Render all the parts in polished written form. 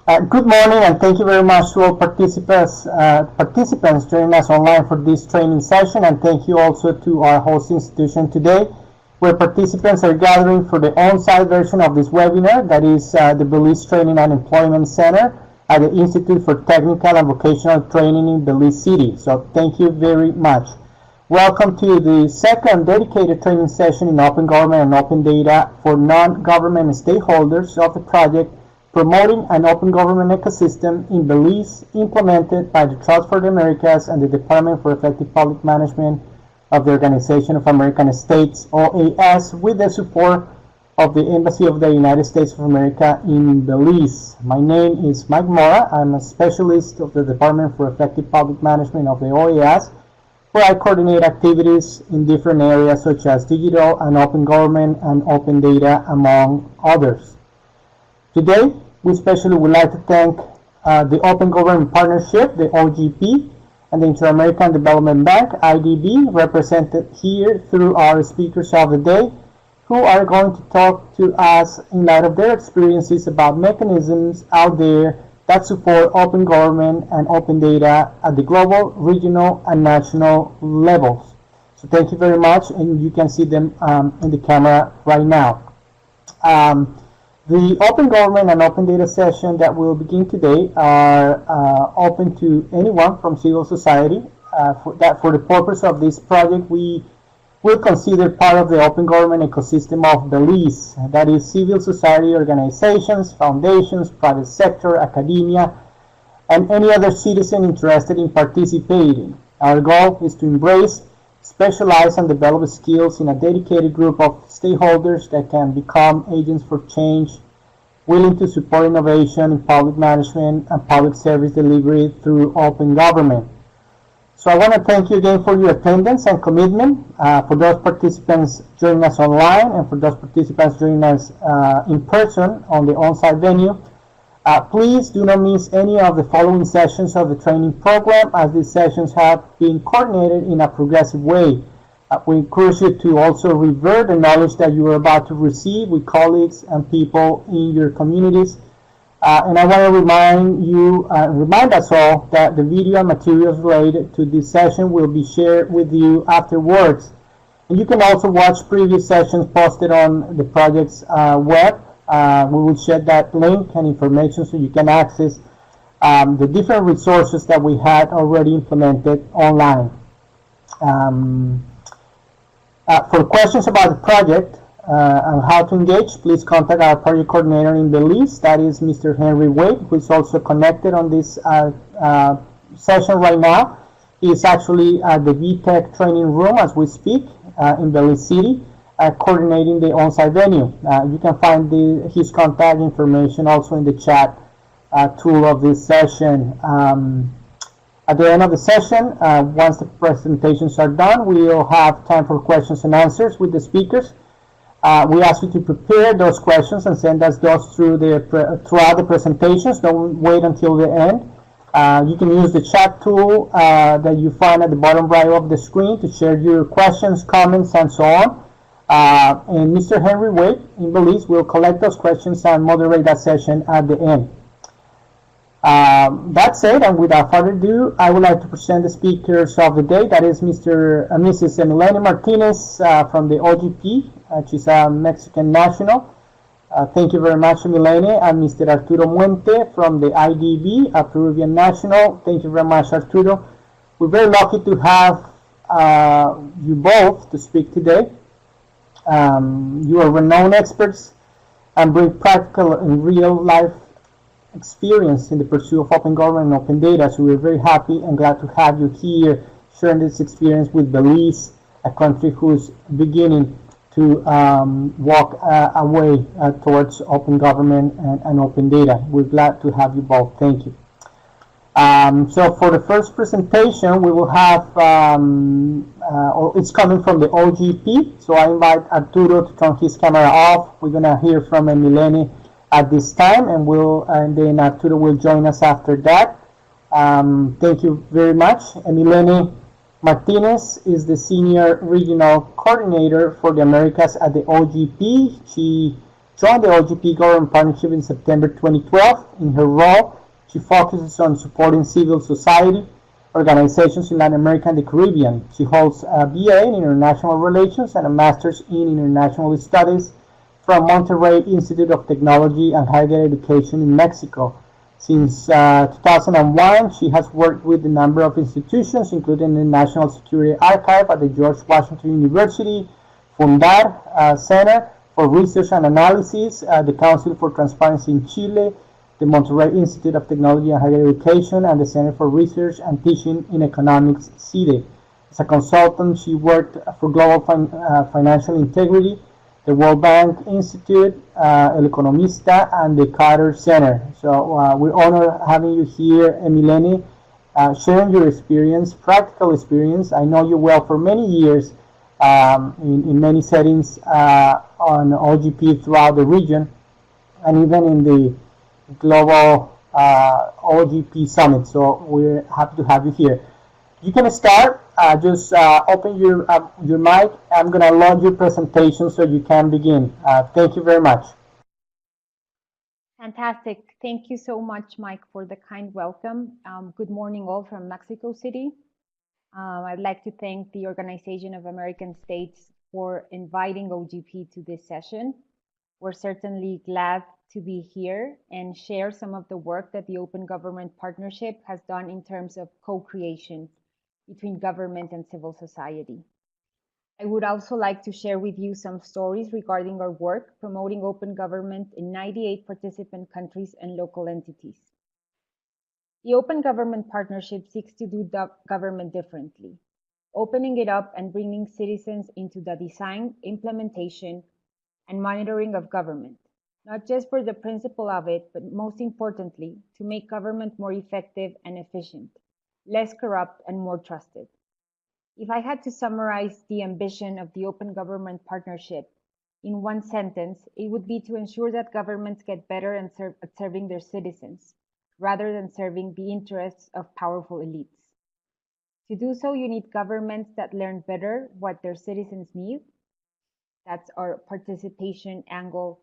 Good morning, and thank you very much to all participants joining us online for this training session, and thank you also to our host institution today, where participants are gathering for the on-site version of this webinar, that is the Belize Training and Employment Center at the Institute for Technical and Vocational Training in Belize City. So thank you very much. Welcome to the second dedicated training session in open government and open data for non-government stakeholders of the project Promoting an Open Government Ecosystem in Belize, implemented by the Trust for the Americas and the Department for Effective Public Management of the Organization of American States, OAS, with the support of the Embassy of the United States of America in Belize. My name is Mike Mora. I'm a specialist of the Department for Effective Public Management of the OAS, where I coordinate activities in different areas such as digital and open government and open data, among others. Today, we especially would like to thank the Open Government Partnership, the OGP, and the Inter-American Development Bank, IDB, represented here through our speakers of the day, who are going to talk to us in light of their experiences about mechanisms out there that support open government and open data at the global, regional, and national levels. So thank you very much, and you can see them in the camera right now. The open government and open data session that will begin today are open to anyone from civil society. For the purpose of this project, we will consider part of the open government ecosystem of Belize. That is civil society organizations, foundations, private sector, academia, and any other citizen interested in participating. Our goal is to embrace, specialize, and develop skills in a dedicated group of stakeholders that can become agents for change, willing to support innovation in public management and public service delivery through open government. So I want to thank you again for your attendance and commitment. For those participants joining us online and for those participants joining us in person on the on-site venue, please do not miss any of the following sessions of the training program, as these sessions have been coordinated in a progressive way. We encourage you to also revert the knowledge that you are about to receive with colleagues and people in your communities. And I want to remind us all that the video and materials related to this session will be shared with you afterwards. And you can also watch previous sessions posted on the project's web. We will share that link and information so you can access the different resources that we had already implemented online. For questions about the project and how to engage, please contact our project coordinator in Belize, that is Mr. Henry Wade, who is also connected on this session right now. He is actually at the VTech training room as we speak in Belize City, coordinating the on-site venue. You can find his contact information also in the chat tool of this session. At the end of the session, once the presentations are done, we'll have time for questions and answers with the speakers. We ask you to prepare those questions and send us those throughout the presentations. Don't wait until the end. You can use the chat tool that you find at the bottom right of the screen to share your questions, comments, and so on. And Mr. Henry Wade in Belize will collect those questions and moderate that session at the end. That said, and without further ado, I would like to present the speakers of the day. That is Mrs. Emilene Martinez from the OGP. She's a Mexican national. Thank you very much, Emilene. And Mr. Arturo Muente from the IDB, a Peruvian national. Thank you very much, Arturo. We're very lucky to have you both to speak today. You are renowned experts and bring practical and real-life experience in the pursuit of open government and open data. So we're very happy and glad to have you here sharing this experience with Belize, a country who's beginning to walk away towards open government and open data. We're glad to have you both. Thank you. So for the first presentation, we will have, it's coming from the OGP. So I invite Arturo to turn his camera off. We're going to hear from Emilene at this time, and then Arturo will join us after that. Thank you very much. Emilene Martinez is the Senior Regional Coordinator for the Americas at the OGP. She joined the OGP Government Partnership in September 2012. In her role, she focuses on supporting civil society organizations in Latin America and the Caribbean. She holds a BA in International Relations and a Master's in International Studies from Monterrey Institute of Technology and Higher Education in Mexico. Since 2001, she has worked with a number of institutions, including the National Security Archive at the George Washington University, Fundar Center for Research and Analysis, the Council for Transparency in Chile, the Monterrey Institute of Technology and Higher Education, and the Center for Research and Teaching in Economics, CIDE. As a consultant, she worked for Global Financial Integrity, the World Bank Institute, El Economista, and the Carter Center. So we're honored having you here, Emilene, sharing your experience, practical experience. I know you well for many years in many settings on OGP throughout the region, and even in the global OGP Summit. So we're happy to have you here. You can start. Just open your mic. I'm going to launch your presentation so you can begin. Thank you very much. Fantastic. Thank you so much, Mike, for the kind welcome. Good morning, all from Mexico City. I'd like to thank the Organization of American States for inviting OGP to this session. We're certainly glad to be here and share some of the work that the Open Government Partnership has done in terms of co-creation between government and civil society. I would also like to share with you some stories regarding our work promoting open government in 98 participant countries and local entities. The Open Government Partnership seeks to do government differently, opening it up and bringing citizens into the design, implementation, and monitoring of government, not just for the principle of it, but most importantly, to make government more effective and efficient, less corrupt, and more trusted. If I had to summarize the ambition of the Open Government Partnership in one sentence, it would be to ensure that governments get better at serving their citizens, rather than serving the interests of powerful elites. To do so, you need governments that learn better what their citizens need. That's our participation angle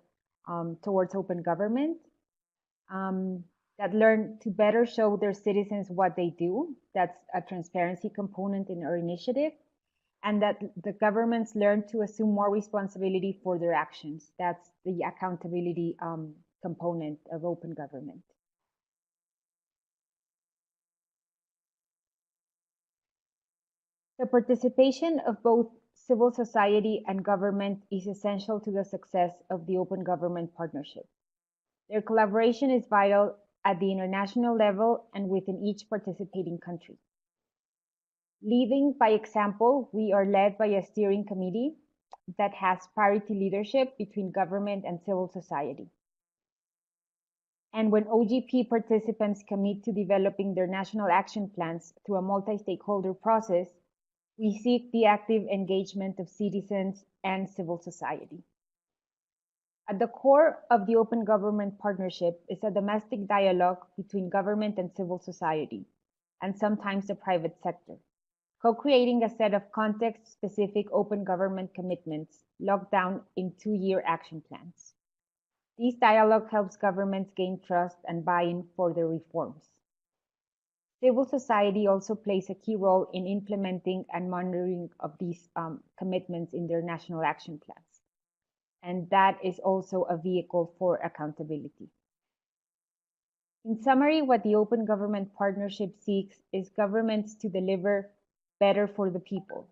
towards open government. That learn to better show their citizens what they do. That's a transparency component in our initiative. And that the governments learn to assume more responsibility for their actions. That's the accountability component of open government. The participation of both civil society and government is essential to the success of the Open Government Partnership. Their collaboration is vital at the international level and within each participating country. Leading by example, we are led by a steering committee that has parity leadership between government and civil society. And when OGP participants commit to developing their national action plans through a multi-stakeholder process, we seek the active engagement of citizens and civil society. At the core of the Open Government Partnership is a domestic dialogue between government and civil society, and sometimes the private sector, co-creating a set of context-specific open government commitments locked down in 2-year action plans. This dialogue helps governments gain trust and buy-in for their reforms. Civil society also plays a key role in implementing and monitoring of these commitments in their national action plans. And that is also a vehicle for accountability. In summary, what the Open Government Partnership seeks is governments to deliver better for the people.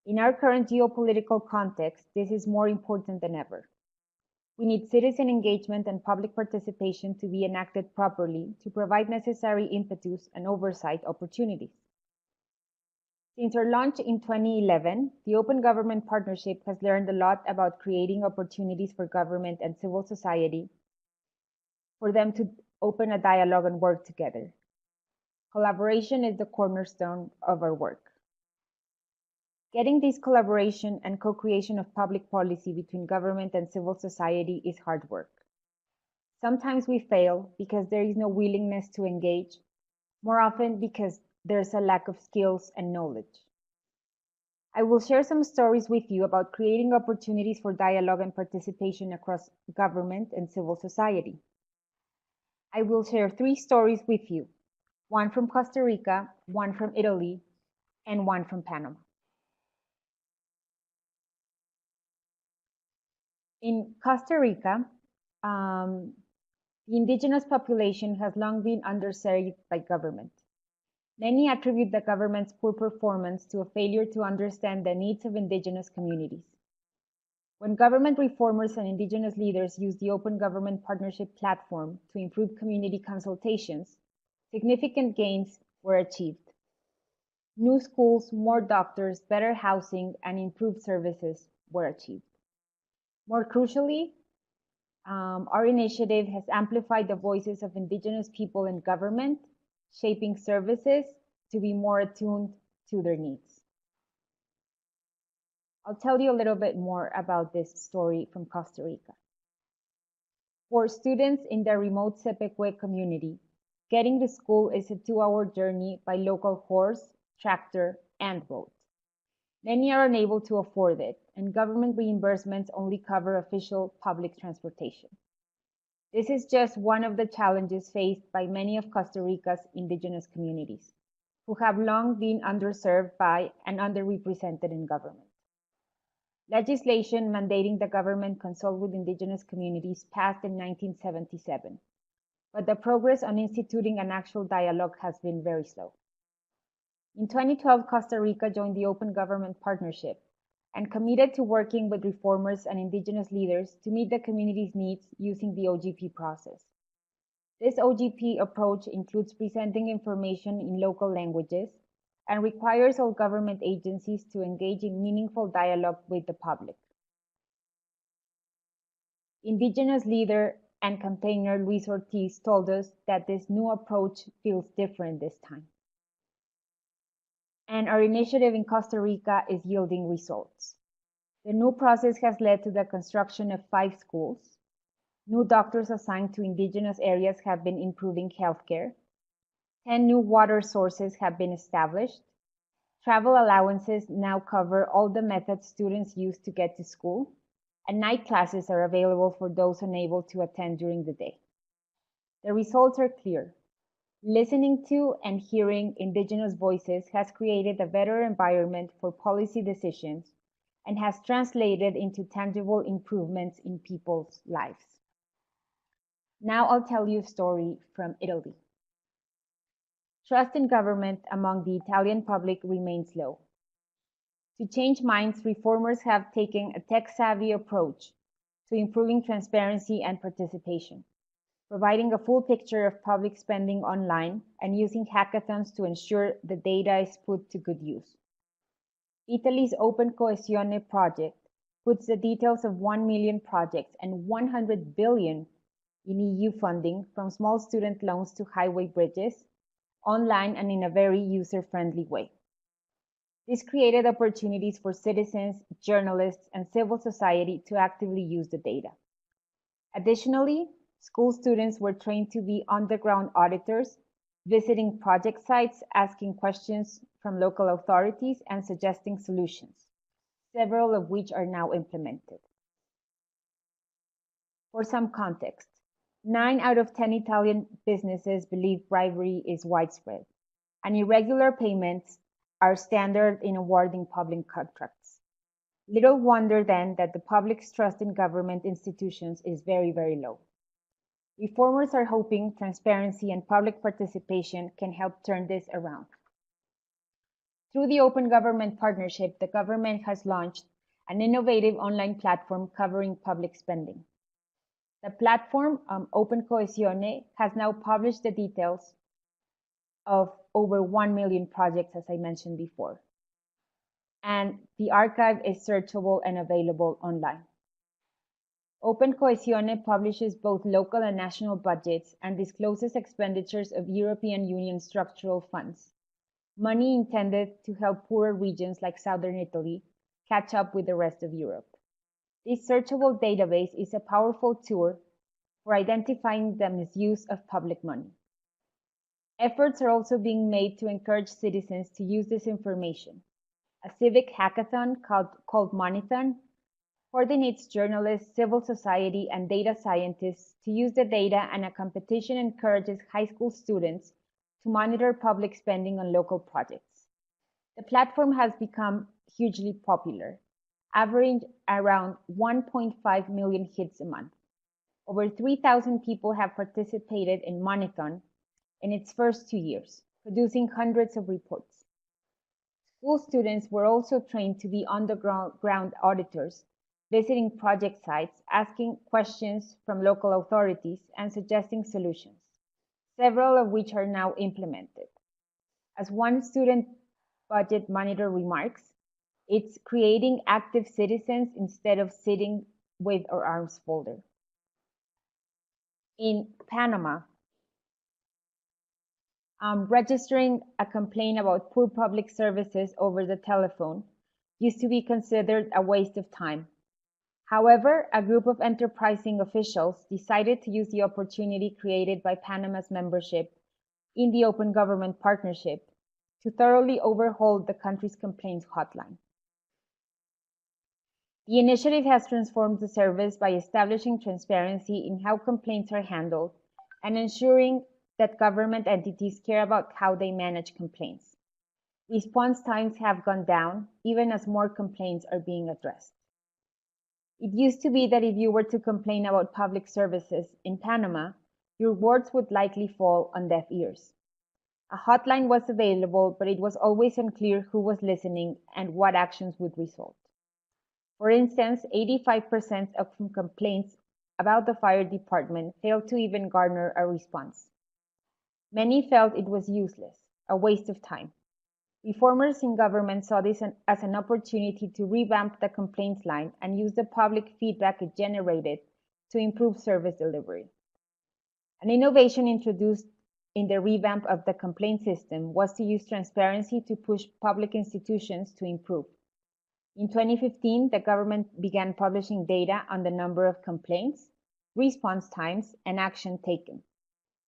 In our current geopolitical context, this is more important than ever. We need citizen engagement and public participation to be enacted properly to provide necessary impetus and oversight opportunities. Since our launch in 2011, the Open Government Partnership has learned a lot about creating opportunities for government and civil society for them to open a dialogue and work together. Collaboration is the cornerstone of our work. Getting this collaboration and co-creation of public policy between government and civil society is hard work. Sometimes we fail because there is no willingness to engage, more often because there's a lack of skills and knowledge. I will share some stories with you about creating opportunities for dialogue and participation across government and civil society. I will share 3 stories with you, one from Costa Rica, one from Italy, and one from Panama. In Costa Rica, the indigenous population has long been underserved by government. Many attribute the government's poor performance to a failure to understand the needs of indigenous communities. When government reformers and indigenous leaders used the Open Government Partnership platform to improve community consultations, significant gains were achieved. New schools, more doctors, better housing, and improved services were achieved. More crucially, our initiative has amplified the voices of indigenous people in government, shaping services to be more attuned to their needs. I'll tell you a little bit more about this story from Costa Rica. For students in the remote Sepeque community, getting to school is a 2-hour journey by local horse, tractor, and boat. Many are unable to afford it, and government reimbursements only cover official public transportation. This is just one of the challenges faced by many of Costa Rica's indigenous communities, who have long been underserved by and underrepresented in government. Legislation mandating the government consult with indigenous communities passed in 1977, but the progress on instituting an actual dialogue has been very slow. In 2012, Costa Rica joined the Open Government Partnership and committed to working with reformers and indigenous leaders to meet the community's needs using the OGP process. This OGP approach includes presenting information in local languages and requires all government agencies to engage in meaningful dialogue with the public. Indigenous leader and campaigner Luis Ortiz told us that this new approach feels different this time. And our initiative in Costa Rica is yielding results. The new process has led to the construction of 5 schools. New doctors assigned to indigenous areas have been improving healthcare. 10 new water sources have been established. Travel allowances now cover all the methods students use to get to school, and night classes are available for those unable to attend during the day. The results are clear. Listening to and hearing indigenous voices has created a better environment for policy decisions and has translated into tangible improvements in people's lives. Now I'll tell you a story from Italy. Trust in government among the Italian public remains low. To change minds, reformers have taken a tech-savvy approach to improving transparency and participation, providing a full picture of public spending online and using hackathons to ensure the data is put to good use. Italy's Open Coesione project puts the details of 1 million projects and 100 billion in EU funding, from small student loans to highway bridges, online and in a very user-friendly way. This created opportunities for citizens, journalists, and civil society to actively use the data. Additionally, school students were trained to be on-the-ground auditors, visiting project sites, asking questions from local authorities, and suggesting solutions, several of which are now implemented. For some context, 9 out of 10 Italian businesses believe bribery is widespread, and irregular payments are standard in awarding public contracts. Little wonder then that the public's trust in government institutions is very, very low. Reformers are hoping transparency and public participation can help turn this around. Through the Open Government Partnership, the government has launched an innovative online platform covering public spending. The platform, Open Coesione, has now published the details of over 1 million projects, as I mentioned before. And the archive is searchable and available online. Open Coesione publishes both local and national budgets and discloses expenditures of European Union structural funds, money intended to help poorer regions like southern Italy catch up with the rest of Europe. This searchable database is a powerful tool for identifying the misuse of public money. Efforts are also being made to encourage citizens to use this information. A civic hackathon called Monithon coordinates journalists, civil society, and data scientists to use the data, and a competition encourages high school students to monitor public spending on local projects. The platform has become hugely popular, averaging around 1.5 million hits a month. Over 3,000 people have participated in Monithon in its first 2 years, producing hundreds of reports. School students were also trained to be on-the-ground auditors, visiting project sites, asking questions from local authorities, and suggesting solutions, several of which are now implemented. As one student budget monitor remarks, it's creating active citizens instead of sitting with our arms folded. In Panama, registering a complaint about poor public services over the telephone used to be considered a waste of time. However, a group of enterprising officials decided to use the opportunity created by Panama's membership in the Open Government Partnership to thoroughly overhaul the country's complaints hotline. The initiative has transformed the service by establishing transparency in how complaints are handled and ensuring that government entities care about how they manage complaints. Response times have gone down, even as more complaints are being addressed. It used to be that if you were to complain about public services in Panama, your words would likely fall on deaf ears. A hotline was available, but it was always unclear who was listening and what actions would result. For instance, 85% of complaints about the fire department failed to even garner a response. Many felt it was useless, a waste of time. Reformers in government saw this as an opportunity to revamp the complaints line and use the public feedback it generated to improve service delivery. An innovation introduced in the revamp of the complaint system was to use transparency to push public institutions to improve. In 2015, the government began publishing data on the number of complaints, response times, and action taken,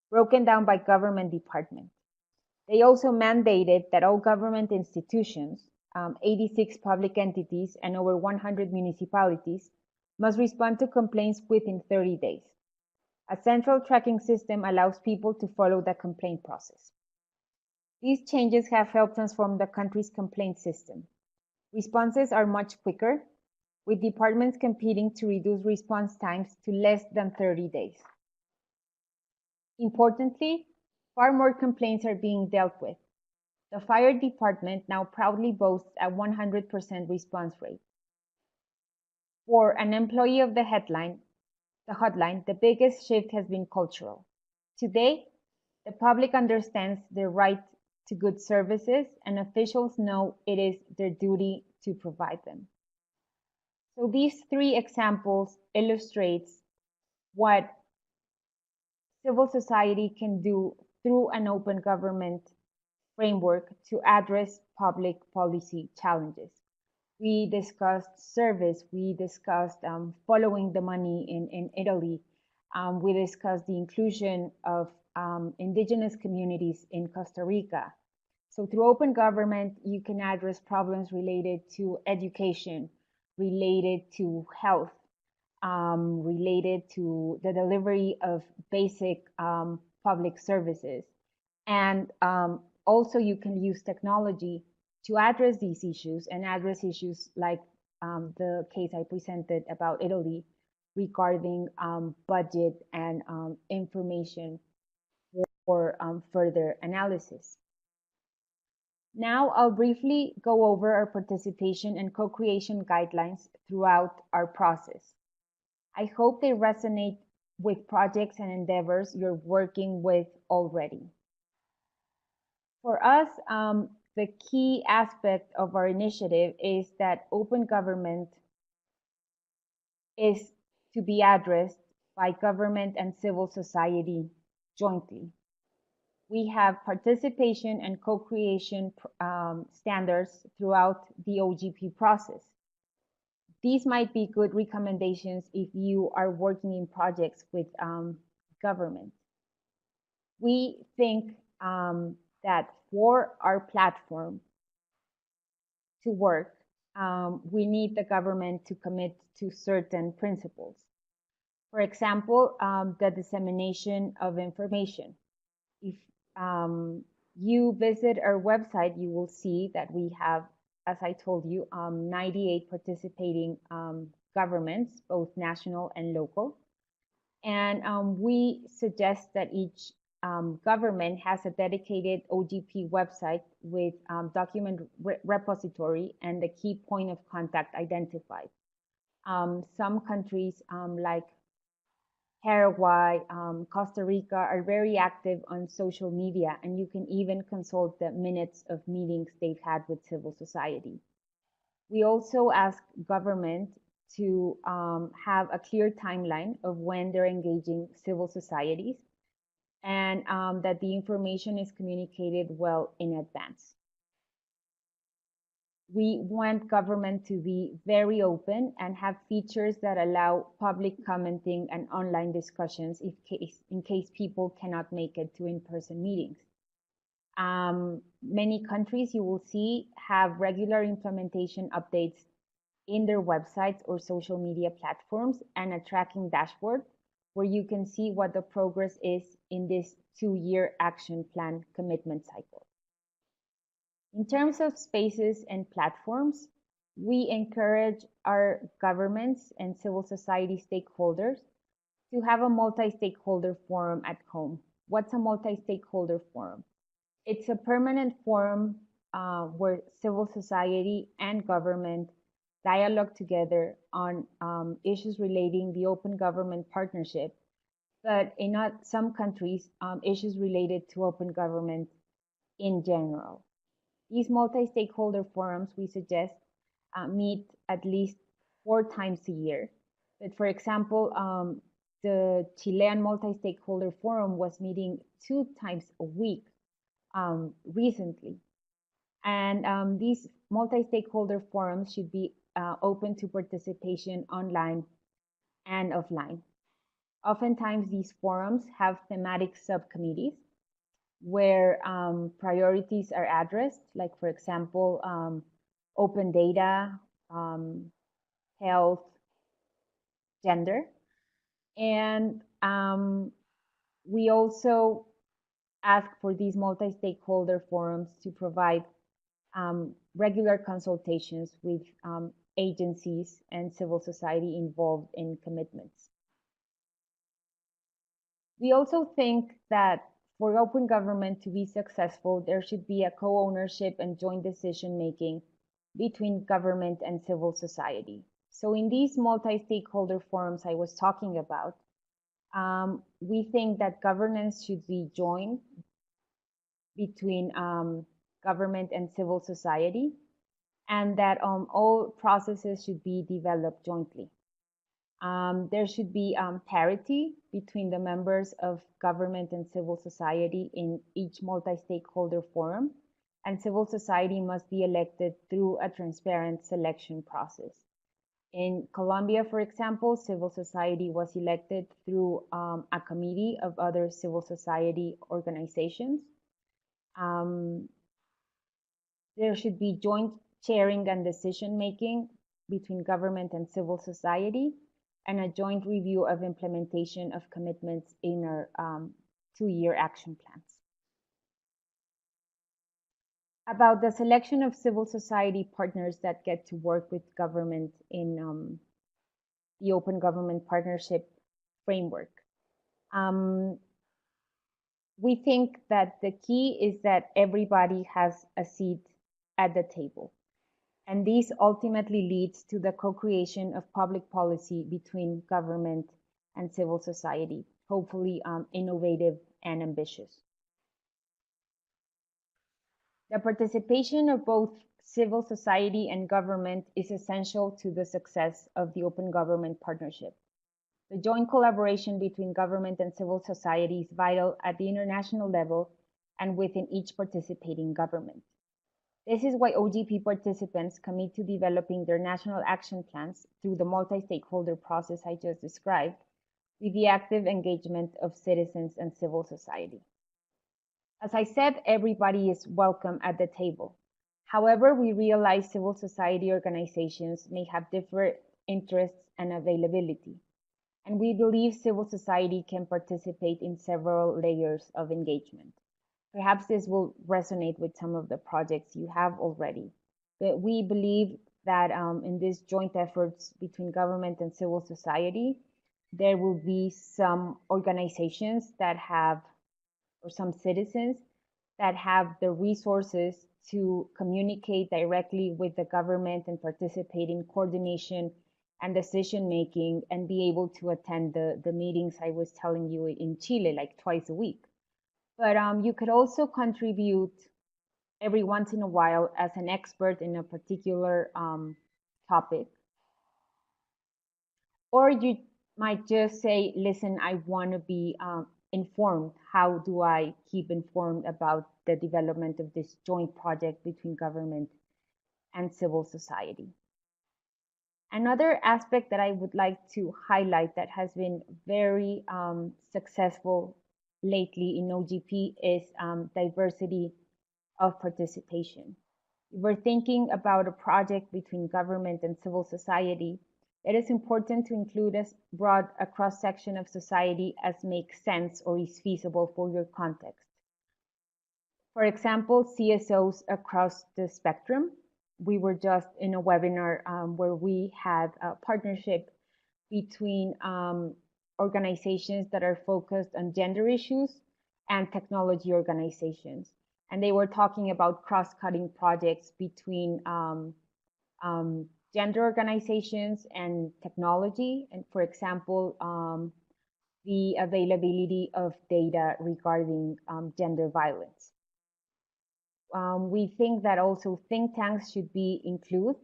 broken down by government department. They also mandated that all government institutions, 86 public entities, and over 100 municipalities must respond to complaints within 30 days. A central tracking system allows people to follow the complaint process. These changes have helped transform the country's complaint system. Responses are much quicker, with departments competing to reduce response times to less than 30 days. Importantly, far more complaints are being dealt with. The fire department now proudly boasts a 100% response rate. For an employee of the hotline, the biggest shift has been cultural. Today, the public understands their right to good services, and officials know it is their duty to provide them. So these three examples illustrates what civil society can do through an open government framework to address public policy challenges. We discussed service, we discussed following the money in Italy, we discussed the inclusion of indigenous communities in Costa Rica. So through open government, you can address problems related to education, related to health, related to the delivery of basic public services. And also you can use technology to address these issues and address issues like the case I presented about Italy regarding budget and information for further analysis. Now I'll briefly go over our participation and co-creation guidelines throughout our process. I hope they resonate with projects and endeavors you're working with already. For us, the key aspect of our initiative is that open government is to be addressed by government and civil society jointly. We have participation and co-creation standards throughout the OGP process. These might be good recommendations if you are working in projects with government. We think that for our platform, to work, we need the government to commit to certain principles. For example, the dissemination of information. If you visit our website, you will see that we have, as I told you, 98 participating governments, both national and local. And we suggest that each government has a dedicated OGP website with document repository and the key point of contact identified. Some countries like Paraguay, Costa Rica are very active on social media, and you can even consult the minutes of meetings they've had with civil society. We also ask government to have a clear timeline of when they're engaging civil societies, and that the information is communicated well in advance. We want government to be very open and have features that allow public commenting and online discussions in case people cannot make it to in-person meetings. Many countries, you will see, have regular implementation updates in their websites or social media platforms and a tracking dashboard where you can see what the progress is in this 2-year action plan commitment cycle. In terms of spaces and platforms, we encourage our governments and civil society stakeholders to have a multi-stakeholder forum at home. What's a multi-stakeholder forum? It's a permanent forum where civil society and government dialogue together on issues relating the open government partnership, but in some countries, issues related to open government in general. These multi-stakeholder forums, we suggest, meet at least 4 times a year. But for example, the Chilean multi-stakeholder forum was meeting 2 times a week recently. And these multi-stakeholder forums should be open to participation online and offline. Oftentimes, these forums have thematic subcommittees where priorities are addressed, like, for example, open data, health, gender. And we also ask for these multi-stakeholder forums to provide regular consultations with agencies and civil society involved in commitments. We also think that for open government to be successful, there should be a co-ownership and joint decision-making between government and civil society. So in these multi-stakeholder forums I was talking about, we think that governance should be joined between government and civil society, and that all processes should be developed jointly. There should be parity between the members of government and civil society in each multi-stakeholder forum, and civil society must be elected through a transparent selection process. In Colombia, for example, civil society was elected through a committee of other civil society organizations. There should be joint chairing and decision-making between government and civil society, and a joint review of implementation of commitments in our 2-year action plans. About the selection of civil society partners that get to work with government in the Open Government Partnership framework. We think that the key is that everybody has a seat at the table. And this ultimately leads to the co-creation of public policy between government and civil society, hopefully innovative and ambitious. The participation of both civil society and government is essential to the success of the Open Government Partnership. The joint collaboration between government and civil society is vital at the international level and within each participating government. This is why OGP participants commit to developing their national action plans through the multi-stakeholder process I just described, with the active engagement of citizens and civil society. As I said, everybody is welcome at the table. However, we realize civil society organizations may have different interests and availability, and we believe civil society can participate in several layers of engagement. Perhaps this will resonate with some of the projects you have already, but we believe that in these joint efforts between government and civil society, there will be some organizations that have, or some citizens that have the resources to communicate directly with the government and participate in coordination and decision making and be able to attend the meetings I was telling you in Chile, like twice a week. But you could also contribute every once in a while as an expert in a particular topic. Or you might just say, listen, I want to be informed. How do I keep informed about the development of this joint project between government and civil society? Another aspect that I would like to highlight that has been very successful lately in OGP is diversity of participation. If we're thinking about a project between government and civil society, it is important to include as broad a cross-section of society as makes sense or is feasible for your context. For example, CSOs across the spectrum. We were just in a webinar where we had a partnership between organizations that are focused on gender issues and technology organizations. And they were talking about cross-cutting projects between gender organizations and technology. And for example, the availability of data regarding gender violence. We think that also think tanks should be included,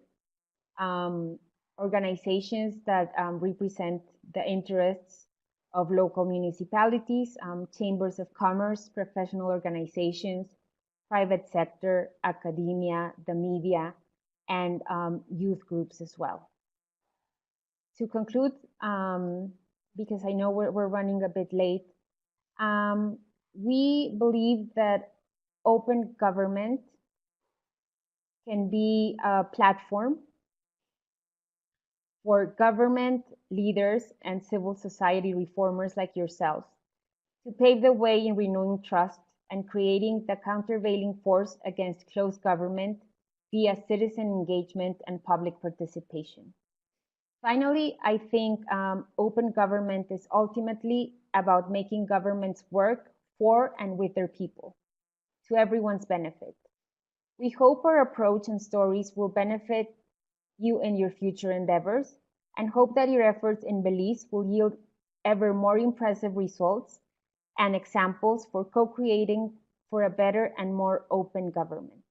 organizations that represent the interests of local municipalities, chambers of commerce, professional organizations, private sector, academia, the media, and youth groups as well. To conclude, because I know we're running a bit late, we believe that open government can be a platform for government leaders and civil society reformers like yourselves to pave the way in renewing trust and creating the countervailing force against closed government via citizen engagement and public participation. Finally, I think open government is ultimately about making governments work for and with their people, to everyone's benefit. We hope our approach and stories will benefit you in your future endeavors, and hope that your efforts in Belize will yield ever more impressive results and examples for co-creating for a better and more open government.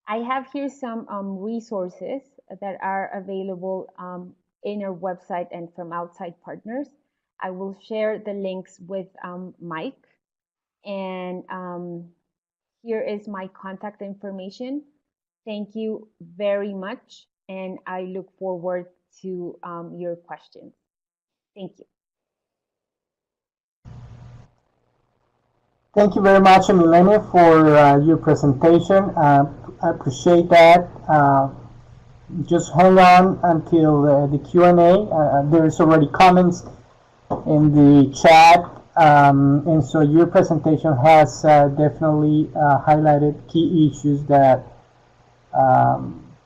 I have here some resources that are available in our website and from outside partners. I will share the links with Mike, and here is my contact information. Thank you very much, and I look forward to your questions. Thank you. Thank you very much, Emilene, for your presentation. I appreciate that. Just hang on until the Q&A. There's already comments in the chat, and so your presentation has definitely highlighted key issues that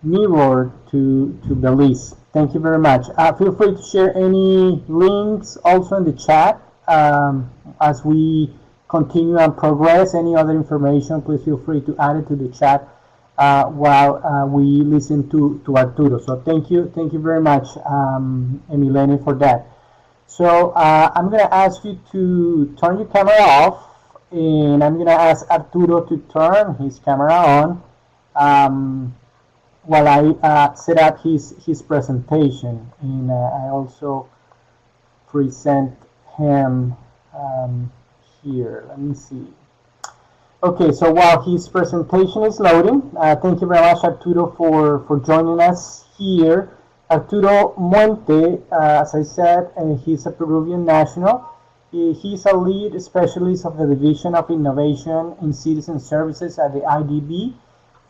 mirror to Belize. Thank you very much. Feel free to share any links also in the chat as we continue and progress. Any other information, please feel free to add it to the chat while we listen to Arturo. So thank you very much, Emilene, for that. So I'm going to ask you to turn your camera off, and I'm going to ask Arturo to turn his camera on while I set up his presentation, and I also present him here. Let me see. Okay, so while his presentation is loading, thank you very much, Arturo, for joining us here. Arturo Muente, as I said, he's a Peruvian national. He's a lead specialist of the Division of Innovation in Citizen Services at the IDB,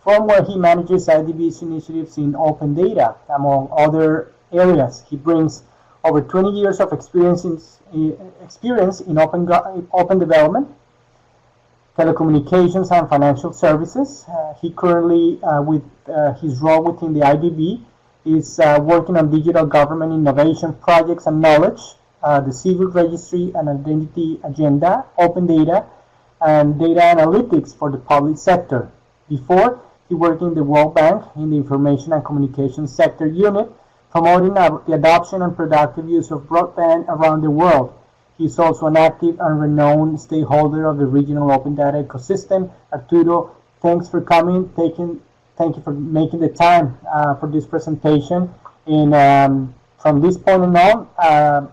from where he manages IDB's initiatives in open data, among other areas. He brings over 20 years of experience in open development, telecommunications, and financial services. He currently, with his role within the IDB, is working on digital government innovation projects and knowledge, the civil registry and identity agenda, open data, and data analytics for the public sector. Before, he worked in the World Bank in the Information and Communications Sector Unit, promoting the adoption and productive use of broadband around the world. He is also an active and renowned stakeholder of the regional open data ecosystem. Arturo, thanks for coming. Thank you for making the time for this presentation. And from this point on,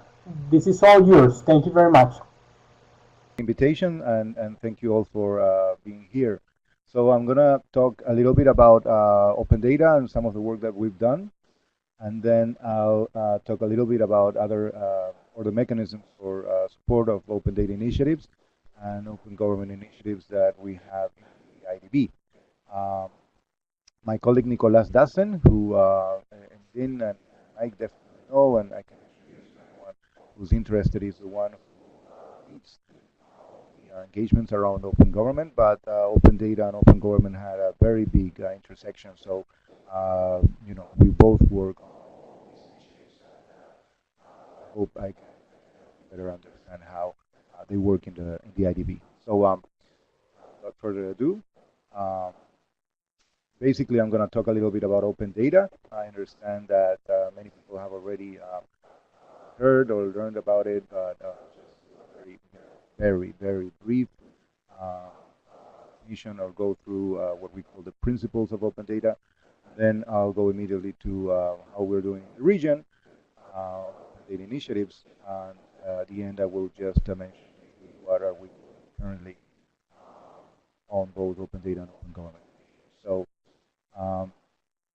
this is all yours. Thank you very much. Invitation, and thank you all for being here. So I'm going to talk a little bit about open data and some of the work that we've done, and then I'll talk a little bit about other or the mechanisms for support of open data initiatives and open government initiatives that we have in the IDB. My colleague Nicolas Dassen, who Emilene and Mike definitely know, and I can introduce anyone who's interested, is the one who leads engagements around open government, but open data and open government had a very big intersection. So, we both work on these issues. I hope I can better understand how they work in the IDB. So, without further ado, basically, I'm going to talk a little bit about open data. I understand that many people have already heard or learned about it, but just very, very brief definition or go through what we call the principles of open data. Then I'll go immediately to how we're doing in the region, open data initiatives, and at the end I will just mention what are we currently on both open data and open government. So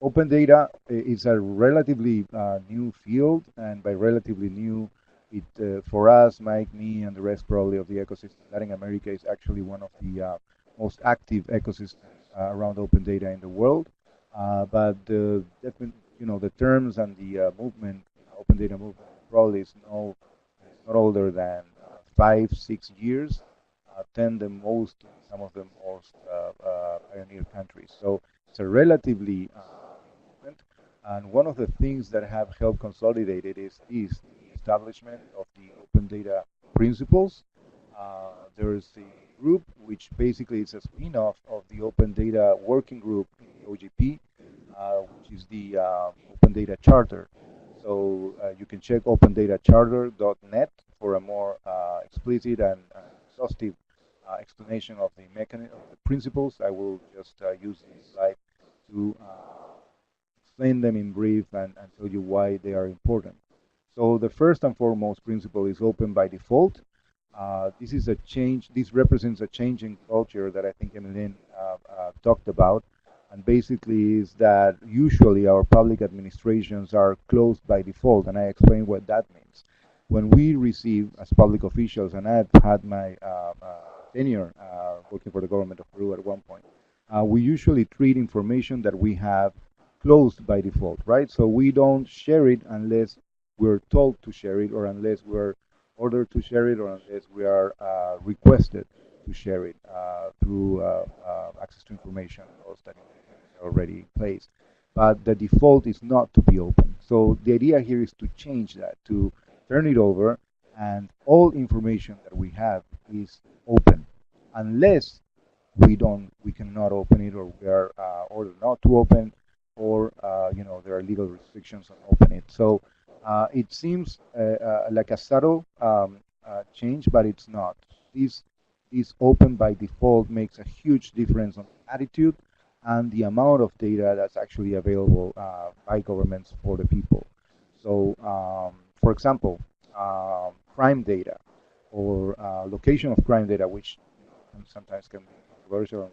open data is a relatively new field, and by relatively new, it for us, Mike, me, and the rest probably of the ecosystem, Latin America is actually one of the most active ecosystems around open data in the world. But the terms and the movement, open data movement, probably is not older than 5-6 years. 10 the most, some of the most pioneer countries. So it's a relatively movement. And one of the things that have helped consolidate it is the establishment of the open data principles. There is a group which basically is a spin-off of the open data working group in the OGP, which is the Open Data Charter. So you can check opendatacharter.net for a more explicit and exhaustive explanation of the mechanism, of the principles. I will just use this slide to explain them in brief and tell you why they are important. So the first and foremost principle is open by default. This is a change. This represents a change in culture that I think Emilene talked about, and basically is that usually our public administrations are closed by default, and I explain what that means. When we receive as public officials, and I've had my tenure working for the government of Peru at one point, we usually treat information that we have closed by default, right? So we don't share it unless we're told to share it, or unless we're ordered to share it, or unless we are requested to share it through access to information laws that are already in place. But the default is not to be open. So the idea here is to change that, to turn it over, and all information that we have is open, unless we cannot open it, or we are ordered not to open, or there are legal restrictions on opening it. So it seems like a subtle change, but it's not. This open by default makes a huge difference on attitude and the amount of data that's actually available by governments for the people. So, for example, crime data or location of crime data, which sometimes can be controversial.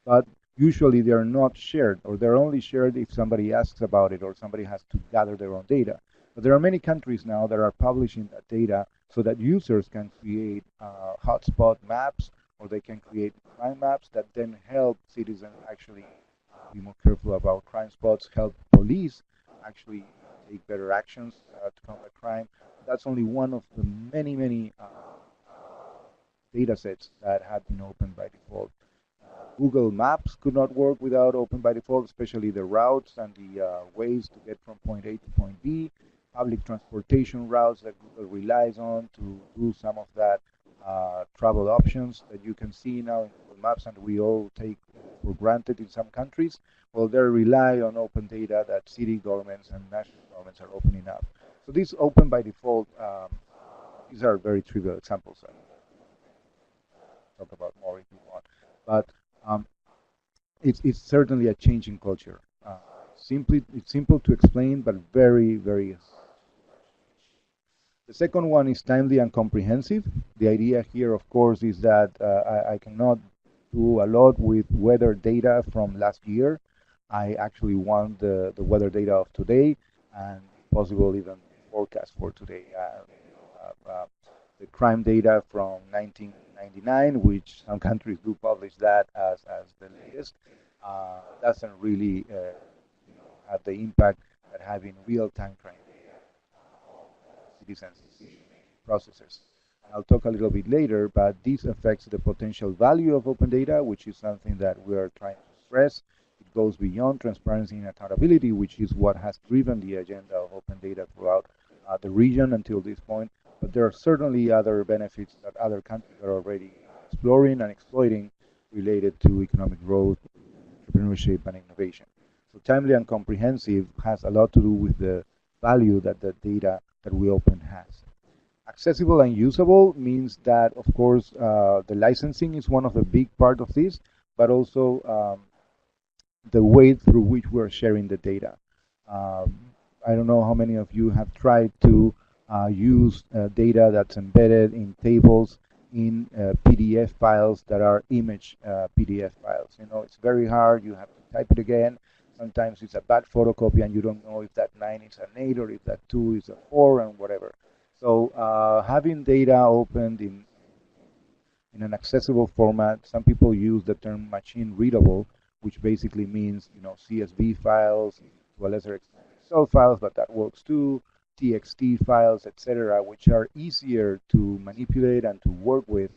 But usually they are not shared, or they're only shared if somebody asks about it or somebody has to gather their own data. But there are many countries now that are publishing that data so that users can create hotspot maps or they can create crime maps that then help citizens actually be more careful about crime spots, help police actually take better actions to combat crime. That's only one of the many, many data sets that have been opened by default. Google Maps could not work without open by default, especially the routes and the ways to get from point A to point B, public transportation routes that Google relies on to do some of that travel options that you can see now in Google Maps and we all take for granted in some countries. Well, they rely on open data that city governments and national governments are opening up. So these open by default, these are very trivial examples. I talk about more if you want, but um, it's certainly a change in culture. It's simple to explain, but very, very. The second one is timely and comprehensive. The idea here, of course, is that I cannot do a lot with weather data from last year. I actually want the weather data of today and possible even forecast for today. The crime data from 1999, which some countries do publish that as the latest, doesn't really have the impact that having real-time crime citizens processes. I'll talk a little bit later, but this affects the potential value of open data, which is something that we are trying to stress. It goes beyond transparency and accountability, which is what has driven the agenda of open data throughout the region until this point. But there are certainly other benefits that other countries are already exploring and exploiting related to economic growth, entrepreneurship, and innovation. So timely and comprehensive has a lot to do with the value that the data that we open has. Accessible and usable means that, of course, the licensing is one of the big part of this, but also the way through which we're sharing the data. I don't know how many of you have tried to use data that's embedded in tables in PDF files that are image PDF files. You know, it's very hard. You have to type it again. Sometimes it's a bad photocopy and you don't know if that 9 is an 8 or if that 2 is a 4 and whatever. So having data opened in an accessible format, some people use the term machine readable, which basically means, you know, CSV files, to a lesser extent Excel files, but that works too, TXT files, etc., which are easier to manipulate and to work with.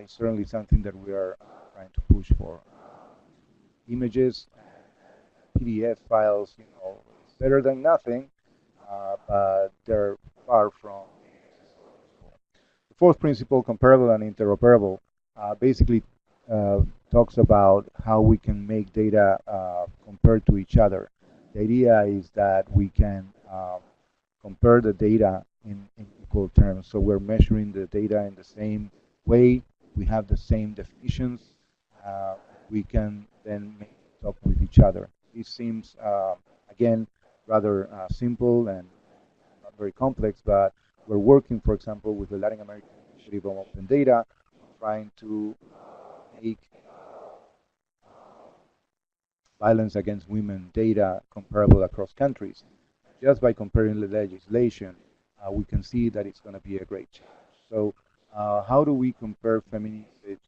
Is certainly something that we are trying to push for. Images, PDF files, you know, it's better than nothing, but they're far from. The fourth principle, comparable and interoperable, basically talks about how we can make data compared to each other. The idea is that we can compare the data in equal terms. So we're measuring the data in the same way. We have the same definitions. We can then make it up with each other. This seems, again, rather simple and not very complex, but we're working, for example, with the Latin American Initiative on Open Data, trying to make violence against women data comparable across countries. Just by comparing the legislation, we can see that it's going to be a great change. So how do we compare feminicide,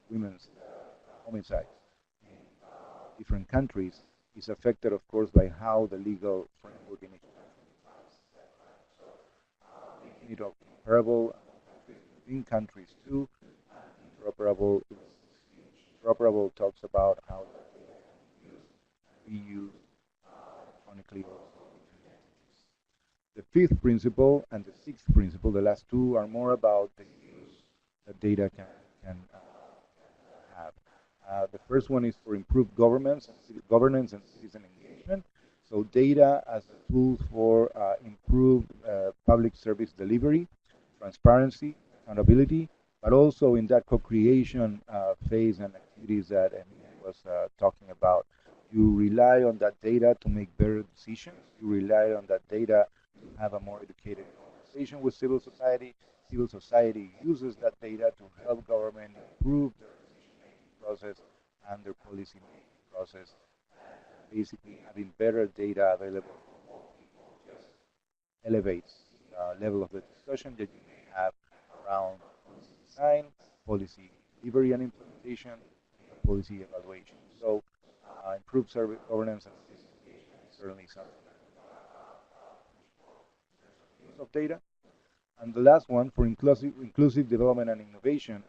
women's homicides in different countries? Is affected, of course, by how the legal framework in each country is comparable in countries too. Interoperable talks about how we use electronically. The fifth principle and the sixth principle, the last two, are more about the use that data can have. The first one is for improved governance and citizen engagement. So data as a tool for improved public service delivery, transparency, accountability, but also in that co-creation phase and activities that Emilene was talking about. You rely on that data to make better decisions. You rely on that data to have a more educated conversation with civil society. Civil society uses that data to help government improve their decision-making process and their policy-making process. Basically, having better data available for all people just elevates the level of the discussion that you may have around policy design, policy delivery and implementation, policy evaluation. So improved service governance and simplification is certainly something of data. And the last one for inclusive development and innovation.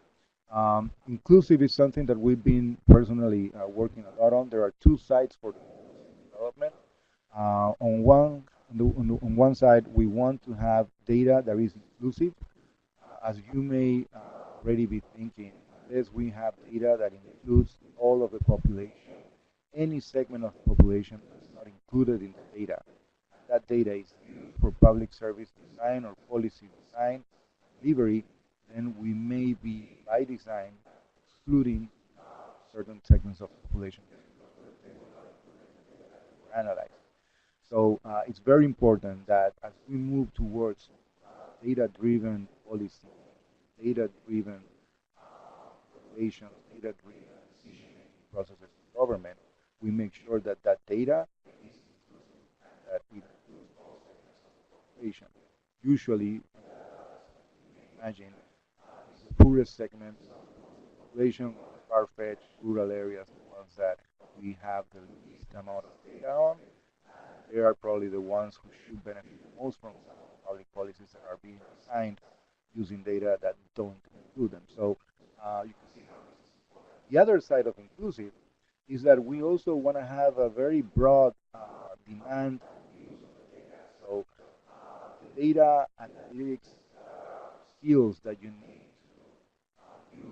Inclusive is something that we've been personally working a lot on. There are two sides for development. On one side, we want to have data that is inclusive. As you may already be thinking, unless we have data that includes all of the population, any segment of the population is not included in the data. That data is used for public service design or policy design, delivery, then we may be, by design, excluding certain segments of the population analyzed. So it's very important that as we move towards data-driven policy, data-driven regulations, data-driven decision-making processes in government, we make sure that that data is that it includes all segments of the population. Usually, imagine the poorest segments of the population, far-fetched rural areas, the ones that we have the least amount of data on. They are probably the ones who should benefit the most from public policies that are being designed using data that don't include them. So you can see how this is important. The other side of inclusive is that we also want to have a very broad demand use of the data. So the data analytics skills that you need to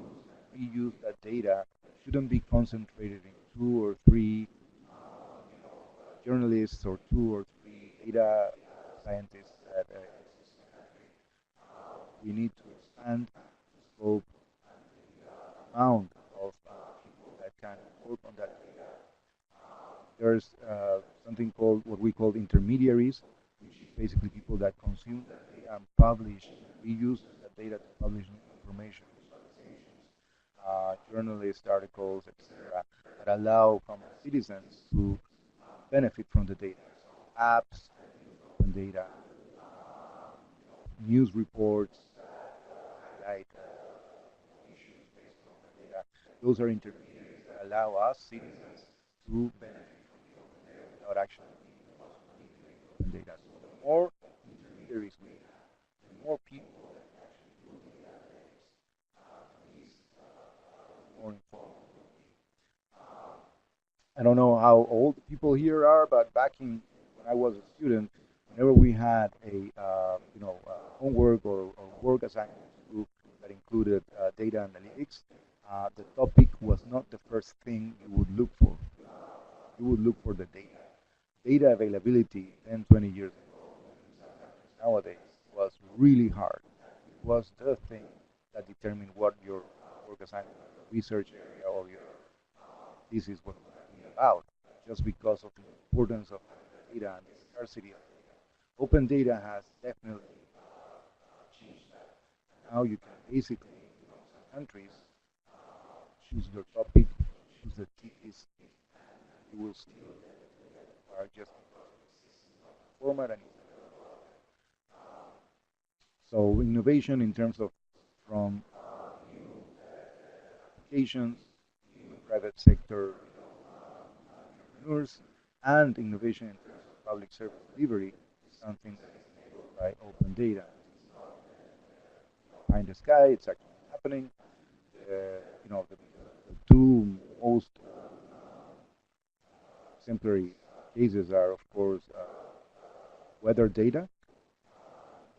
reuse that data shouldn't be concentrated in two or three journalists or two or three data scientists that exist in the country. We need to expand the scope and the amount of people that can work on that data. There's something called what we call intermediaries, which is basically people that consume that data and publish, reuse that data to publish information, journalist articles, etc., that allow common citizens to benefit from the data. So apps, open data, news reports, highlight issues based on the data. Those are intermediaries that allow us citizens to benefit from the open data without actually being open data. So the more intermediaries we have, the more people that actually do data analytics, the more informed. I don't know how old people here are, but back in when I was a student, whenever we had a homework or work assignment to do that included data analytics, the topic was not the first thing you would look for. You would look for the data. Data availability 10, 20 years ago, nowadays, was really hard. It was the thing that determined what your work assignment, research area, or your thesis was about, just because of the importance of data and the scarcity of data. Open data has definitely changed that. Now you can basically, in some countries, choose your topic, choose the thesis, and you will still are just format and so innovation in terms of from applications, private sector entrepreneurs, and innovation in terms of public service delivery is something that is enabled by open data. Behind the sky, it's actually happening. The two most exemplary cases are, of course, weather data.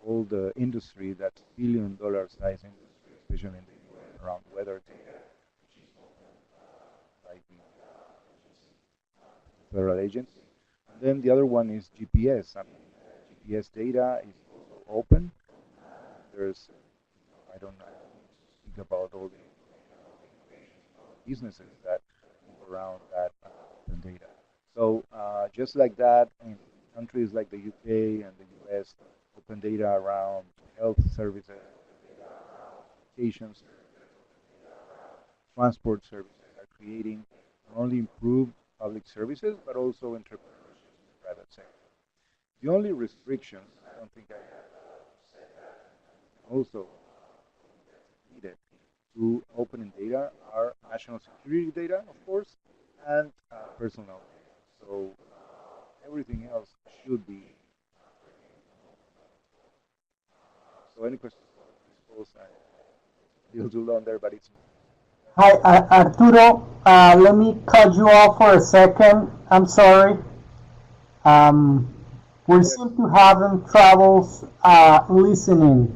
All the industry that's billion-dollar size industry, especially in the US, around weather data, which is by the federal agency. And then the other one is GPS. GPS data is also open. There's, I don't know, speak about all the businesses that move around that open data. So just like that, in countries like the UK and the US, open data around health services, education, transport services are creating not only improved public services, but also entrepreneurship in the private sector. The only restriction, I don't think I have said that, also needed, to opening data are national security data, of course, and personal. So everything else should be. So any questions? I suppose I feel too long there, but it's Hi, Arturo. Let me cut you off for a second. I'm sorry. Um, we yes. seem to have them troubles listening,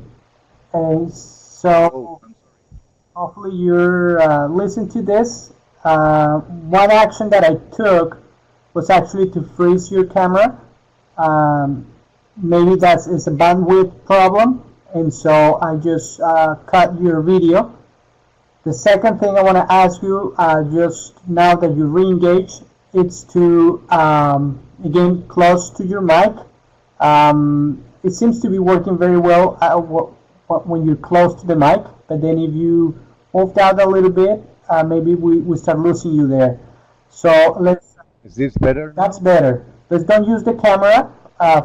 and Oh, so I'm sorry. hopefully you're listening to this. One action that I took was actually to freeze your camera. Um, maybe that's it's a bandwidth problem, and so I just cut your video. The second thing I want to ask you, just now that you re-engage, it's to again close to your mic. It seems to be working very well when you're close to the mic, but then if you moved out a little bit, maybe we start losing you there. So let's. Is this better That's now? better. Let's don't use the camera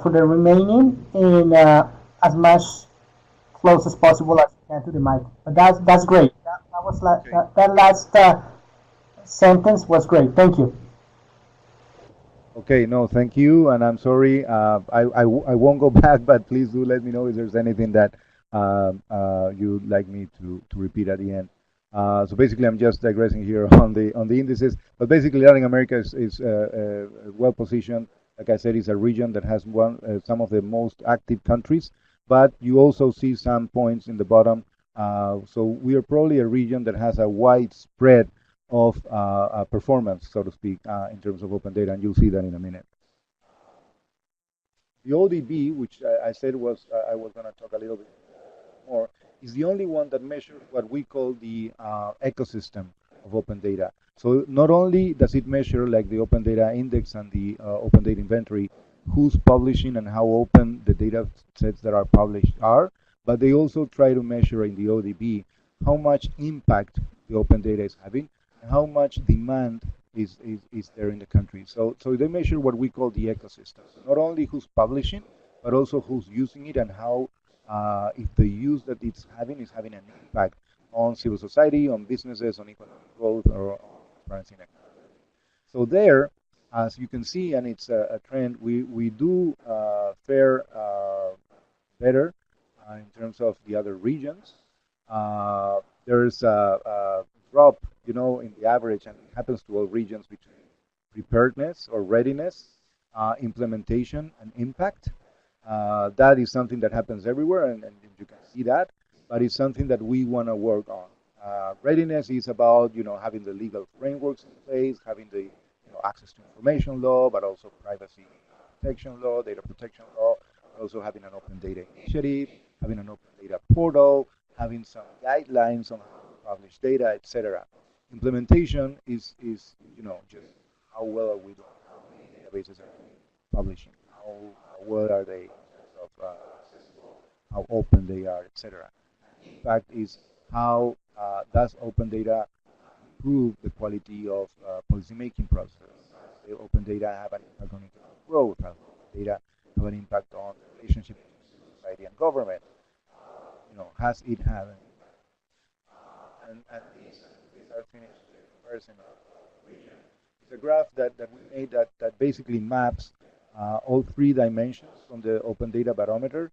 for the remaining in as much close as possible as you can to the mic. But that's great. That was Okay. that last sentence was great. Thank you. Okay, no, thank you, and I'm sorry. I won't go back, but please do let me know if there's anything that you'd like me to repeat at the end. So basically, I'm just digressing here on the indices, but basically, Latin America is well positioned. Like I said, it's a region that has some of the most active countries, but you also see some points in the bottom. So we are probably a region that has a widespread of performance, so to speak, in terms of open data, and you'll see that in a minute. The ODB, which I said was I was going to talk a little bit more, is the only one that measures what we call the ecosystem of open data. So not only does it measure like the open data index and the open data inventory, who's publishing and how open the data sets that are published are, but they also try to measure in the ODB how much impact the open data is having and how much demand is there in the country. So they measure what we call the ecosystem. So not only who's publishing, but also who's using it and how if the use that it's having is having an impact on civil society, on businesses, on economic growth, or on transparency and accountability. So there, as you can see, and it's a trend, we do fare better in terms of the other regions. There's a drop, in the average, and it happens to all regions between preparedness or readiness, implementation, and impact. That is something that happens everywhere, and you can see that, but it's something that we want to work on. Readiness is about, having the legal frameworks in place, having the, access to information law, but also privacy protection law, data protection law, also having an open data initiative, having an open data portal, having some guidelines on how to publish data, etc. Implementation is just how well are we doing, how many databases are we publishing, how well are they in terms of accessible, how open they are, etc. Impact is how does open data improve the quality of policymaking process? Does the open data have an impact on economic growth? Does open data have an impact on the relationship between civil society and government? Has it had an impact? And these are finished the comparison of region. It's a graph that we made that basically maps all three dimensions from the Open Data Barometer,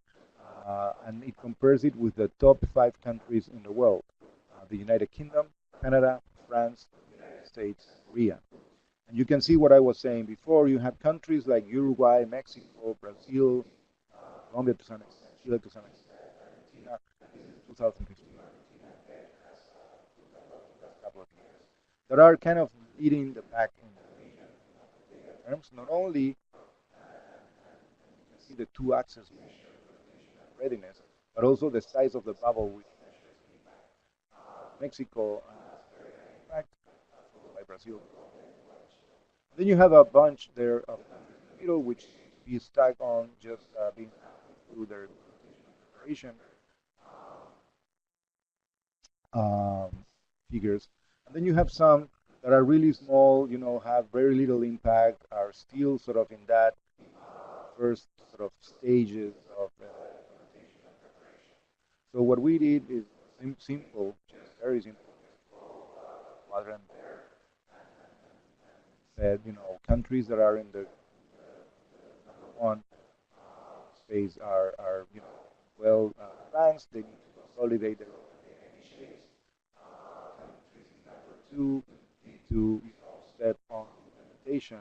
and it compares it with the top 5 countries in the world: the United Kingdom, Canada, France, United States, Korea. And you can see what I was saying before. You have countries like Uruguay, Mexico, Brazil, Colombia to some extent, Chile to some extent, Argentina. This is 2015. Argentina last couple of years that are kind of leading the pack in the region in data terms. Not only you can see the two axes measure implementation and readiness, but also the size of the bubble which measures impact. Mexico has a very high impact, followed by Brazil. Then you have a bunch there of countries in the middle, which be stuck on just being through their implementation and preparation um, figures. And then you have some that are really small, have very little impact, are still sort of in that first sort of stages of implementation and preparation. So what we did is simple, just very simple quadrant said, countries that are in the number one space are well advanced. They need to consolidate their own initiatives. Countries in number two need to step on implementation,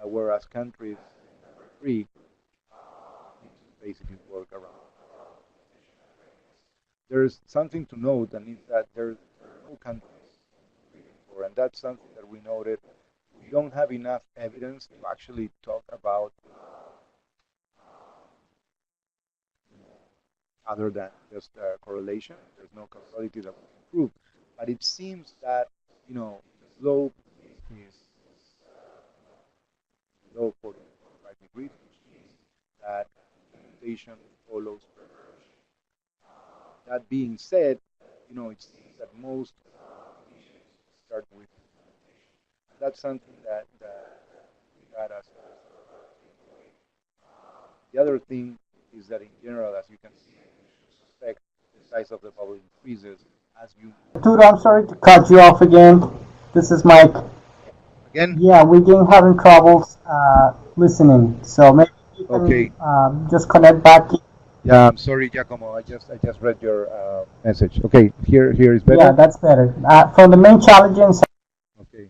whereas countries in number three need to basically work around implementation and readiness. There's something to note, and is that there are no countries for, and that's something that we noted. We don't have enough evidence to actually talk about other than just correlation. There's no causality that we can prove, but it seems that the slope is below 14.5 degrees, which means that implementation follows preparation. That being said, it seems that most initiatives start with implementation, and that's something that we got as a sort of a takeaway. The other thing is that in general, as you can see, you should suspect the size of the bubble increases as you Dude, I'm sorry to cut you off again. This is Mike. again. Yeah, we're getting having troubles listening. So maybe you can Okay. just connect back. Yeah, I'm sorry, Giacomo. I just read your message. Okay, here is Yeah, better. that's better. From the main challenges. Okay.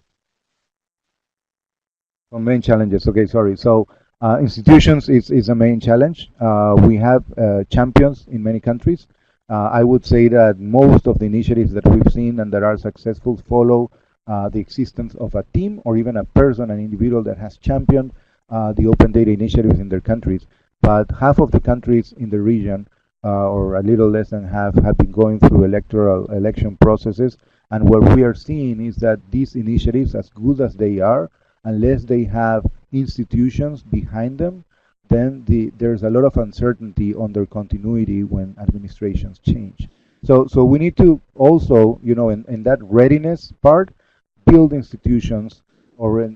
From main challenges. Okay, sorry. So institutions is a main challenge. We have champions in many countries. I would say that most of the initiatives that we've seen and that are successful follow the existence of a team or even a person, an individual that has championed the open data initiatives in their countries. But half of the countries in the region, or a little less than half, have been going through electoral election processes. And what we are seeing is that these initiatives, as good as they are, unless they have institutions behind them, then there's a lot of uncertainty on their continuity when administrations change. So we need to also, in that readiness part, build institutions or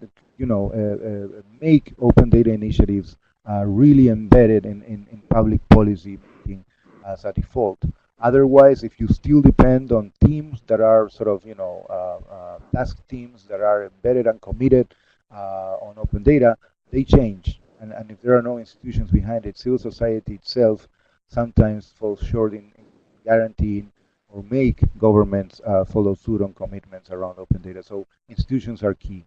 make open data initiatives really embedded in public policy making as a default. Otherwise, if you still depend on teams that are sort of, task teams that are embedded and committed on open data, they change. And if there are no institutions behind it, civil society itself sometimes falls short in guaranteeing or make governments follow suit on commitments around open data. So institutions are key.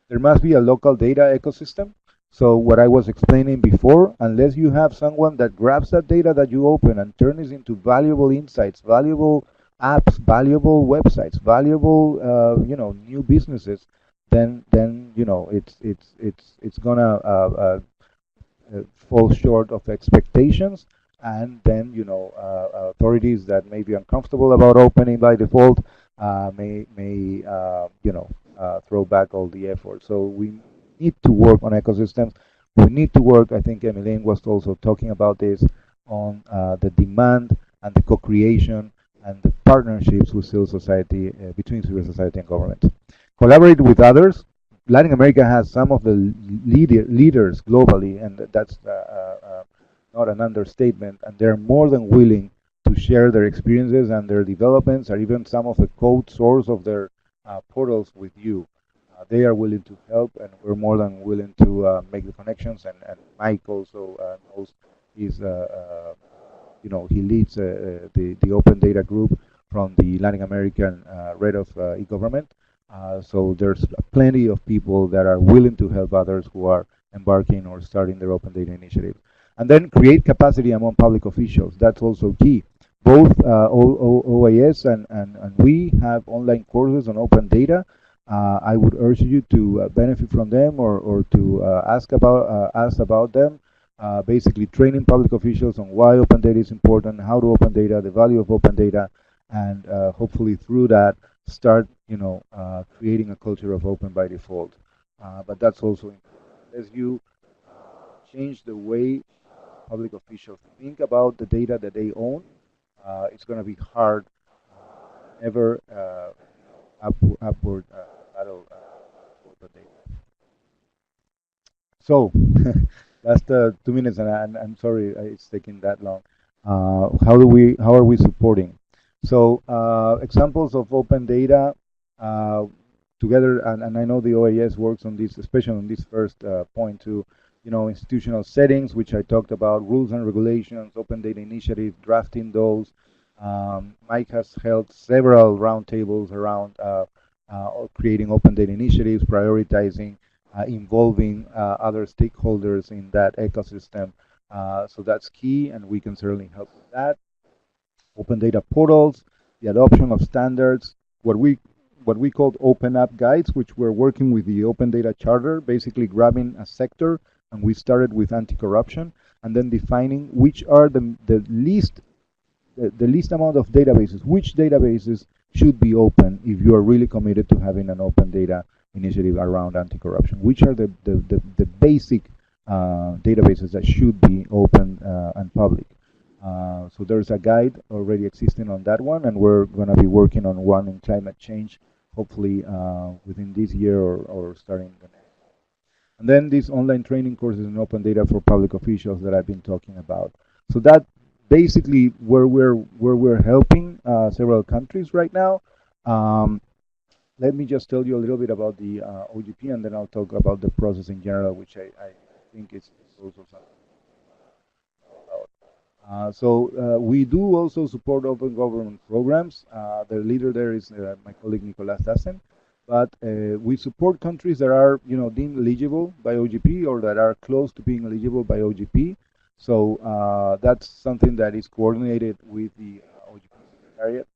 There must be a local data ecosystem. So what I was explaining before, unless you have someone that grabs that data that you open and turns it into valuable insights, valuable apps, valuable websites, valuable new businesses, then it's gonna fall short of expectations, and then authorities that may be uncomfortable about opening by default may throw back all the effort. So we need to work on ecosystems. We need to work. I think Emilene was also talking about this on the demand and the co-creation and the partnerships with civil society between civil society and government. Collaborate with others. Latin America has some of the leaders globally, and that's not an understatement. And they're more than willing to share their experiences and their developments, or even some of the code source of their portals with you. They are willing to help, and we're more than willing to make the connections. And Mike also knows he's, he leads the open data group from the Latin American Red of e-government. So there's plenty of people that are willing to help others who are embarking or starting their open data initiative. And then create capacity among public officials. That's also key. Both OAS and we have online courses on open data. I would urge you to benefit from them or to ask about them. Basically, training public officials on why open data is important, how to open data, the value of open data, and hopefully through that start creating a culture of open by default. But that's also important. As you change the way public officials think about the data that they own, it's going to be hard ever upward battle for the data. So that's the 2 minutes, and I'm sorry it's taking that long. How are we supporting? So examples of open data together, and I know the OAS works on this, especially on this first point too. Institutional settings, which I talked about, rules and regulations, open data initiative, drafting those. Mike has held several roundtables around creating open data initiatives, prioritizing, involving other stakeholders in that ecosystem. So that's key, and we can certainly help with that. Open data portals, the adoption of standards, what we called open app guides, which we're working with the Open Data Charter, basically grabbing a sector, and we started with anti-corruption, and then defining which are the least amount of databases, which databases should be open if you are really committed to having an open data initiative around anti-corruption, which are the basic databases that should be open and public. So there's a guide already existing on that one, and we're going to be working on one in climate change, hopefully within this year or starting the next. And then these online training courses in open data for public officials that I've been talking about. So that basically where we're helping several countries right now. Let me just tell you a little bit about the OGP, and then I'll talk about the process in general, which I think is also something. So we do also support open government programs. The leader there is my colleague Nicolas Dassen. But we support countries that are, deemed eligible by OGP or that are close to being eligible by OGP. So that's something that is coordinated with the OGP Secretariat.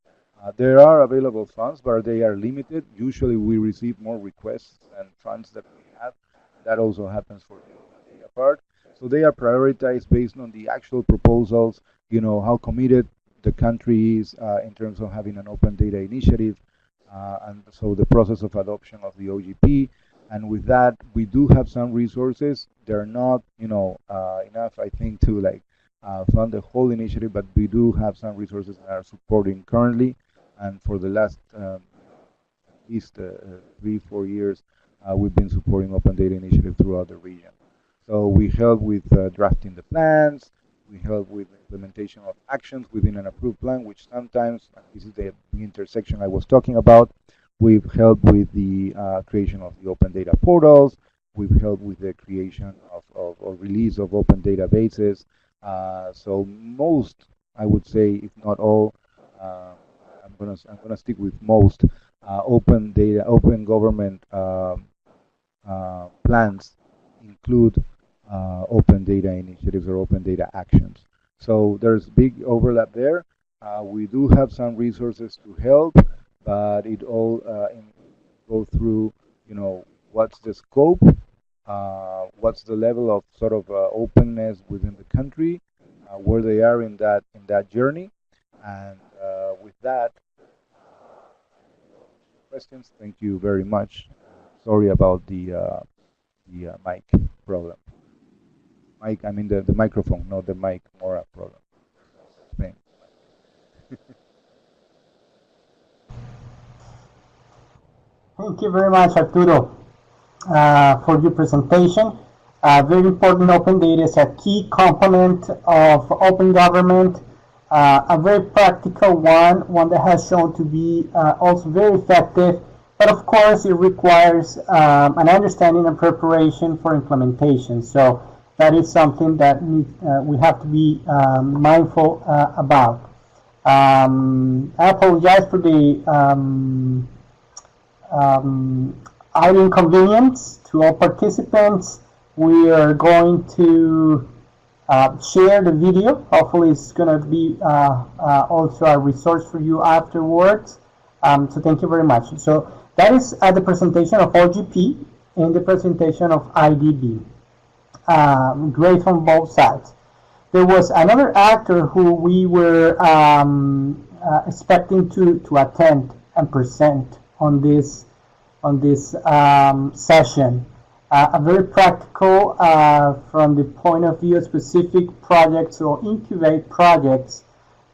There are available funds, but they are limited. Usually we receive more requests than funds that we have. That also happens for the data part. So they are prioritized based on the actual proposals, how committed the country is in terms of having an open data initiative, and so the process of adoption of the OGP. And with that, we do have some resources. They're not, enough, I think, to fund the whole initiative, but we do have some resources that are supporting currently. And for the last at least 3-4 years, we've been supporting open data initiative throughout the region. So we help with drafting the plans. We help with implementation of actions within an approved plan, which sometimes, and this is the intersection I was talking about, we've helped with the creation of the open data portals. We've helped with the creation of or release of open databases. So most, I would say, if not all, I'm gonna stick with most open data, open government plans include open data initiatives or open data actions. So there's big overlap there. We do have some resources to help, but it all go through, what's the scope, what's the level of sort of openness within the country, where they are in that journey, and with that, questions. Thank you very much. Sorry about the mic problem. Mic, I mean the microphone, not the mic, more a problem. Spain. Thank you very much, Arturo, for your presentation. Very important. Open data is a key component of open government, a very practical one that has shown to be also very effective. But of course, it requires an understanding and preparation for implementation. So that is something that we have to be mindful about. I apologize for the audio inconvenience to all participants. We are going to share the video. Hopefully it's going to be also a resource for you afterwards. So thank you very much. So that is the presentation of OGP and the presentation of IDB. Great from both sides. There was another actor who we were expecting to attend and present on this session. A very practical from the point of view of specific projects or incubate projects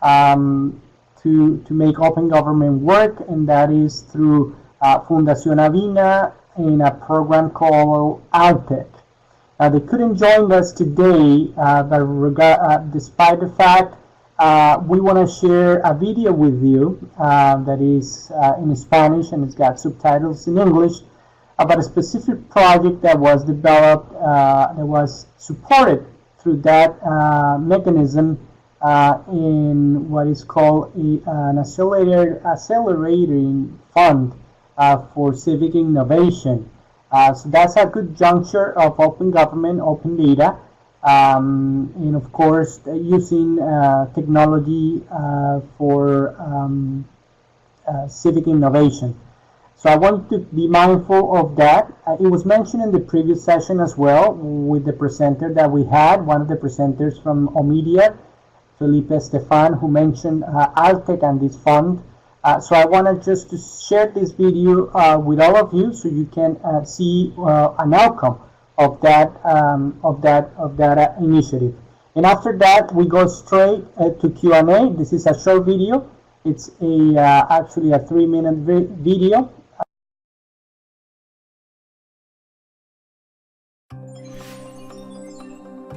to make open government work, and that is through Fundación Avina in a program called ALTEC. They couldn't join us today, but despite the fact we want to share a video with you that is in Spanish and it's got subtitles in English about a specific project that was developed, that was supported through that mechanism in what is called an accelerating fund for civic innovation. So that's a good juncture of open government, open data, and of course using technology for civic innovation. So I want to be mindful of that. It was mentioned in the previous session as well with the presenter that we had, one of the presenters from Omedia, Felipe Estefan, who mentioned Altec and this fund. So I wanted just to share this video with all of you so you can see an outcome of that initiative. And after that, we go straight to Q&A. This is a short video. It's actually a 3-minute video.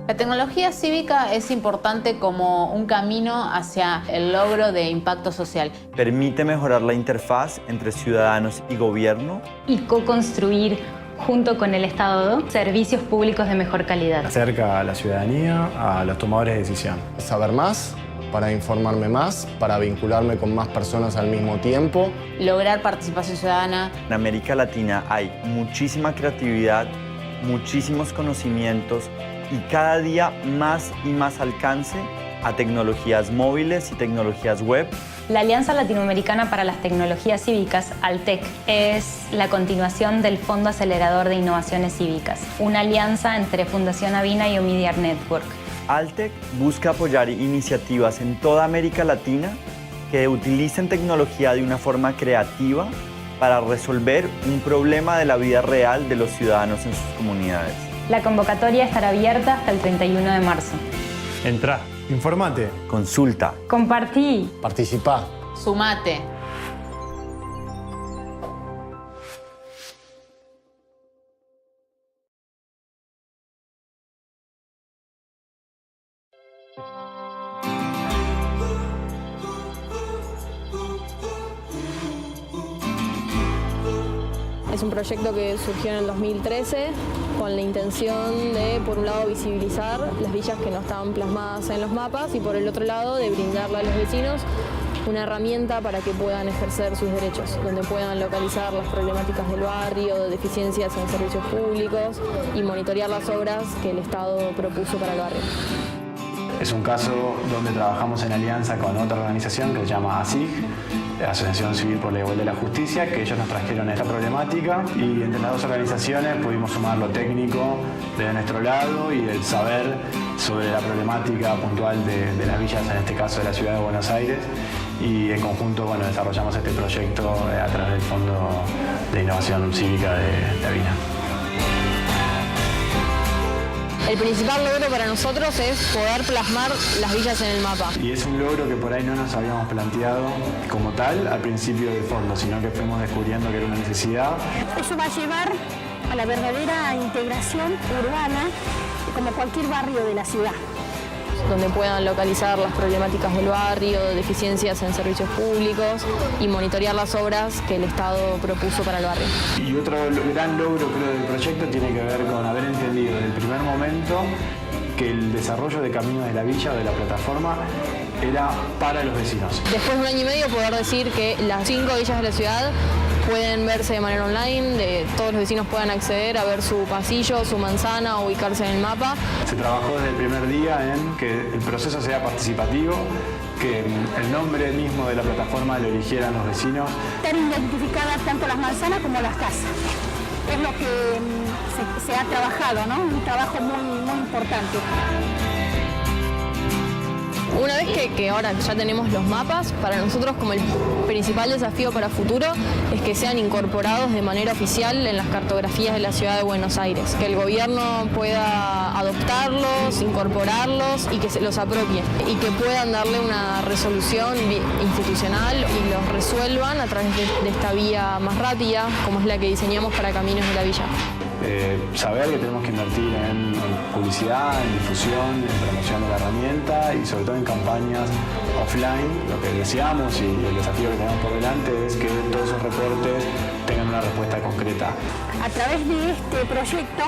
La tecnología cívica es importante como un camino hacia el logro de impacto social. Permite mejorar la interfaz entre ciudadanos y gobierno. Y co-construir junto con el Estado servicios públicos de mejor calidad. Acerca a la ciudadanía, a los tomadores de decisión. Saber más, para informarme más, para vincularme con más personas al mismo tiempo. Lograr participación ciudadana. En América Latina hay muchísima creatividad, muchísimos conocimientos y cada día más y más alcance a tecnologías móviles y tecnologías web. La Alianza Latinoamericana para las Tecnologías Cívicas, ALTEC, es la continuación del Fondo Acelerador de Innovaciones Cívicas, una alianza entre Fundación Avina y Omedia Network. ALTEC busca apoyar iniciativas en toda América Latina que utilicen tecnología de una forma creativa para resolver un problema de la vida real de los ciudadanos en sus comunidades. La convocatoria estará abierta hasta el 31 de marzo. Entrá, informate, consulta, compartí, Participá. Sumate. Es un proyecto que surgió en el 2013 con la intención de, por un lado, visibilizar las villas que no estaban plasmadas en los mapas y, por el otro lado, de brindarle a los vecinos una herramienta para que puedan ejercer sus derechos, donde puedan localizar las problemáticas del barrio, deficiencias en servicios públicos y monitorear las obras que el Estado propuso para el barrio. Es un caso donde trabajamos en alianza con otra organización que se llama ASIG, Asociación Civil por la Igualdad y la Justicia, que ellos nos trajeron esta problemática y entre las dos organizaciones pudimos sumar lo técnico de nuestro lado y el saber sobre la problemática puntual de las villas, en este caso de la ciudad de Buenos Aires, y en conjunto desarrollamos este proyecto a través del Fondo de Innovación Cívica de Avina. El principal logro para nosotros es poder plasmar las villas en el mapa. Y es un logro que por ahí no nos habíamos planteado como tal al principio del fondo, sino que fuimos descubriendo que era una necesidad. Eso va a llevar a la verdadera integración urbana como cualquier barrio de la ciudad. Donde puedan localizar las problemáticas del barrio, deficiencias en servicios públicos y monitorear las obras que el Estado propuso para el barrio. Y otro gran logro, creo, del proyecto tiene que ver con haber entendido desde el primer momento que el desarrollo de caminos de la villa o de la plataforma era para los vecinos. Después de un año y medio poder decir que las 5 villas de la ciudad pueden verse de manera online, todos los vecinos puedan acceder a ver su pasillo, su manzana, ubicarse en el mapa. Se trabajó desde el primer día en que el proceso sea participativo, que el nombre mismo de la plataforma lo eligieran los vecinos. Están identificadas tanto las manzanas como las casas. Es lo que se ha trabajado, ¿no? Un trabajo muy importante. Una vez que ahora ya tenemos los mapas, para nosotros como el principal desafío para futuro es que sean incorporados de manera oficial en las cartografías de la ciudad de Buenos Aires, que el gobierno pueda adoptarlos, incorporarlos y que se los apropie y que puedan darle una resolución institucional y los resuelvan a través de esta vía más rápida, como es la que diseñamos para Caminos de la Villa. Saber que tenemos que invertir en publicidad, en difusión, en promoción de la herramienta y sobre todo en campañas offline. Lo que deseamos y el desafío que tenemos por delante es que todos esos reportes tengan una respuesta concreta. A través de este proyecto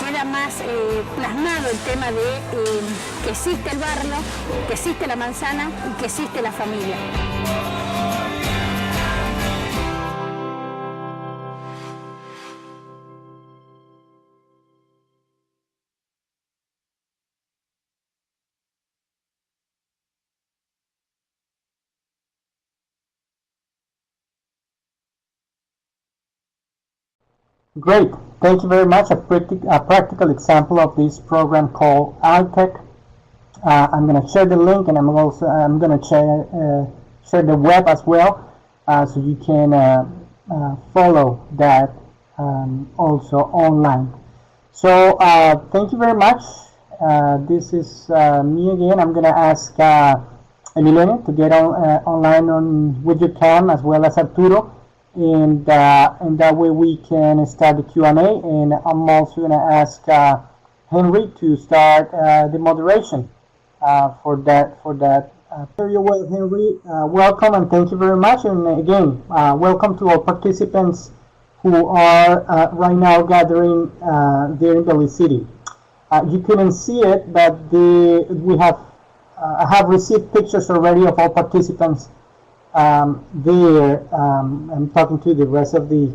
queda más plasmado el tema de que existe el barrio, que existe la manzana y que existe la familia. Great, thank you very much. A practical example of this program called iTech. I'm going to share the link, and I'm going to share the web as well, so you can follow that also online. So thank you very much. This is me again. I'm going to ask Emilene to get online with your cam, as well as Arturo. And that way we can start the Q&A, and I'm also going to ask Henry to start the moderation for that. Very well, Henry. Welcome, and thank you very much. And again, welcome to all participants who are right now gathering there in Belize City. You couldn't see it, but I have received pictures already of all participants there. I'm talking to the rest of the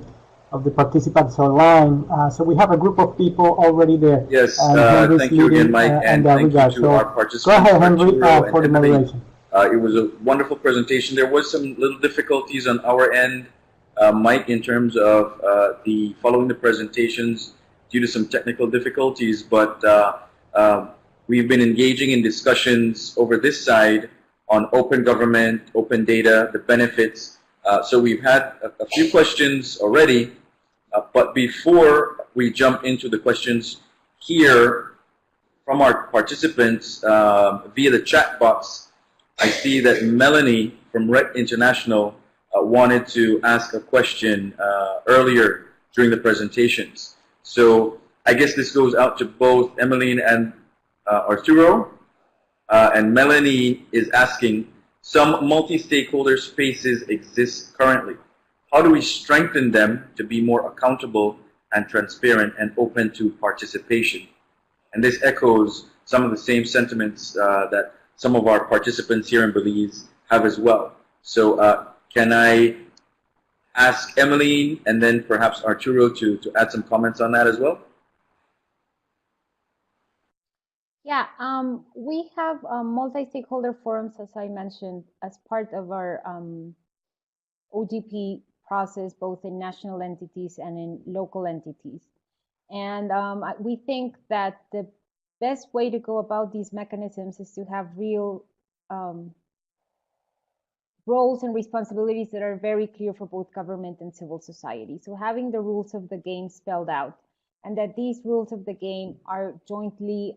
participants online. So we have a group of people already there. Yes, thank you again, Mike, and thank you to our participants. Go ahead, Henry, for the moderation. It was a wonderful presentation. There was some little difficulties on our end, Mike, in terms of the following the presentations due to some technical difficulties, but we've been engaging in discussions over this side on open government, open data, the benefits. So we've had a few questions already, but before we jump into the questions here from our participants via the chat box, I see that Melanie from REC International wanted to ask a question earlier during the presentations. So I guess this goes out to both Emilene and Arturo. And Melanie is asking, some multi-stakeholder spaces exist currently. How do we strengthen them to be more accountable and transparent and open to participation? And this echoes some of the same sentiments that some of our participants here in Belize have as well. So can I ask Emilene and then perhaps Arturo to add some comments on that as well? Yeah, we have multi-stakeholder forums, as I mentioned, as part of our OGP process, both in national entities and in local entities. And we think that the best way to go about these mechanisms is to have real roles and responsibilities that are very clear for both government and civil society. So having the rules of the game spelled out, and that these rules of the game are jointly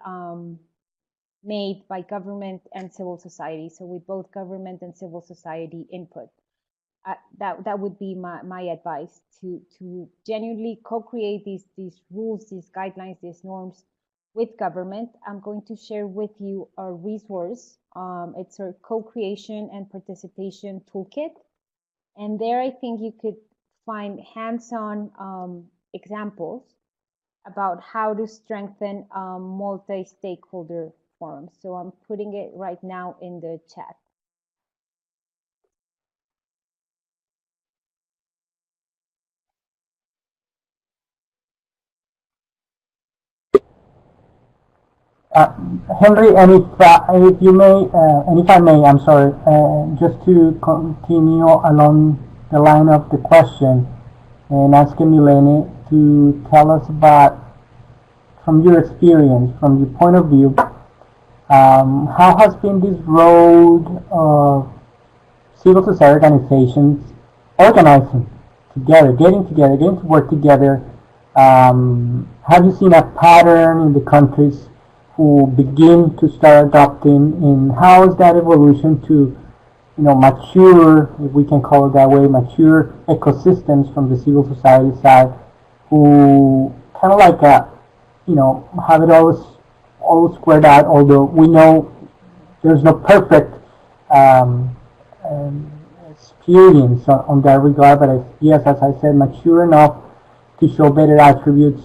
made by government and civil society. So with both government and civil society input. That would be my advice, to genuinely co-create these rules, these guidelines, these norms with government. I'm going to share with you our resource. It's our co-creation and participation toolkit. And there I think you could find hands-on examples about how to strengthen multi-stakeholder forums. So I'm putting it right now in the chat. Henry, and if you may, and if I may, I'm sorry, just to continue along the line of the question and ask Emilene to tell us about, from your experience, from your point of view, how has been this road of civil society organizations organizing together, getting to work together? Have you seen a pattern in the countries who begin to start adopting, and how is that evolution to, mature, if we can call it that way, mature ecosystems from the civil society side? who kind of like have it all squared out. Although we know there's no perfect um, experience on that regard, but yes, as I said, mature enough to show better attributes.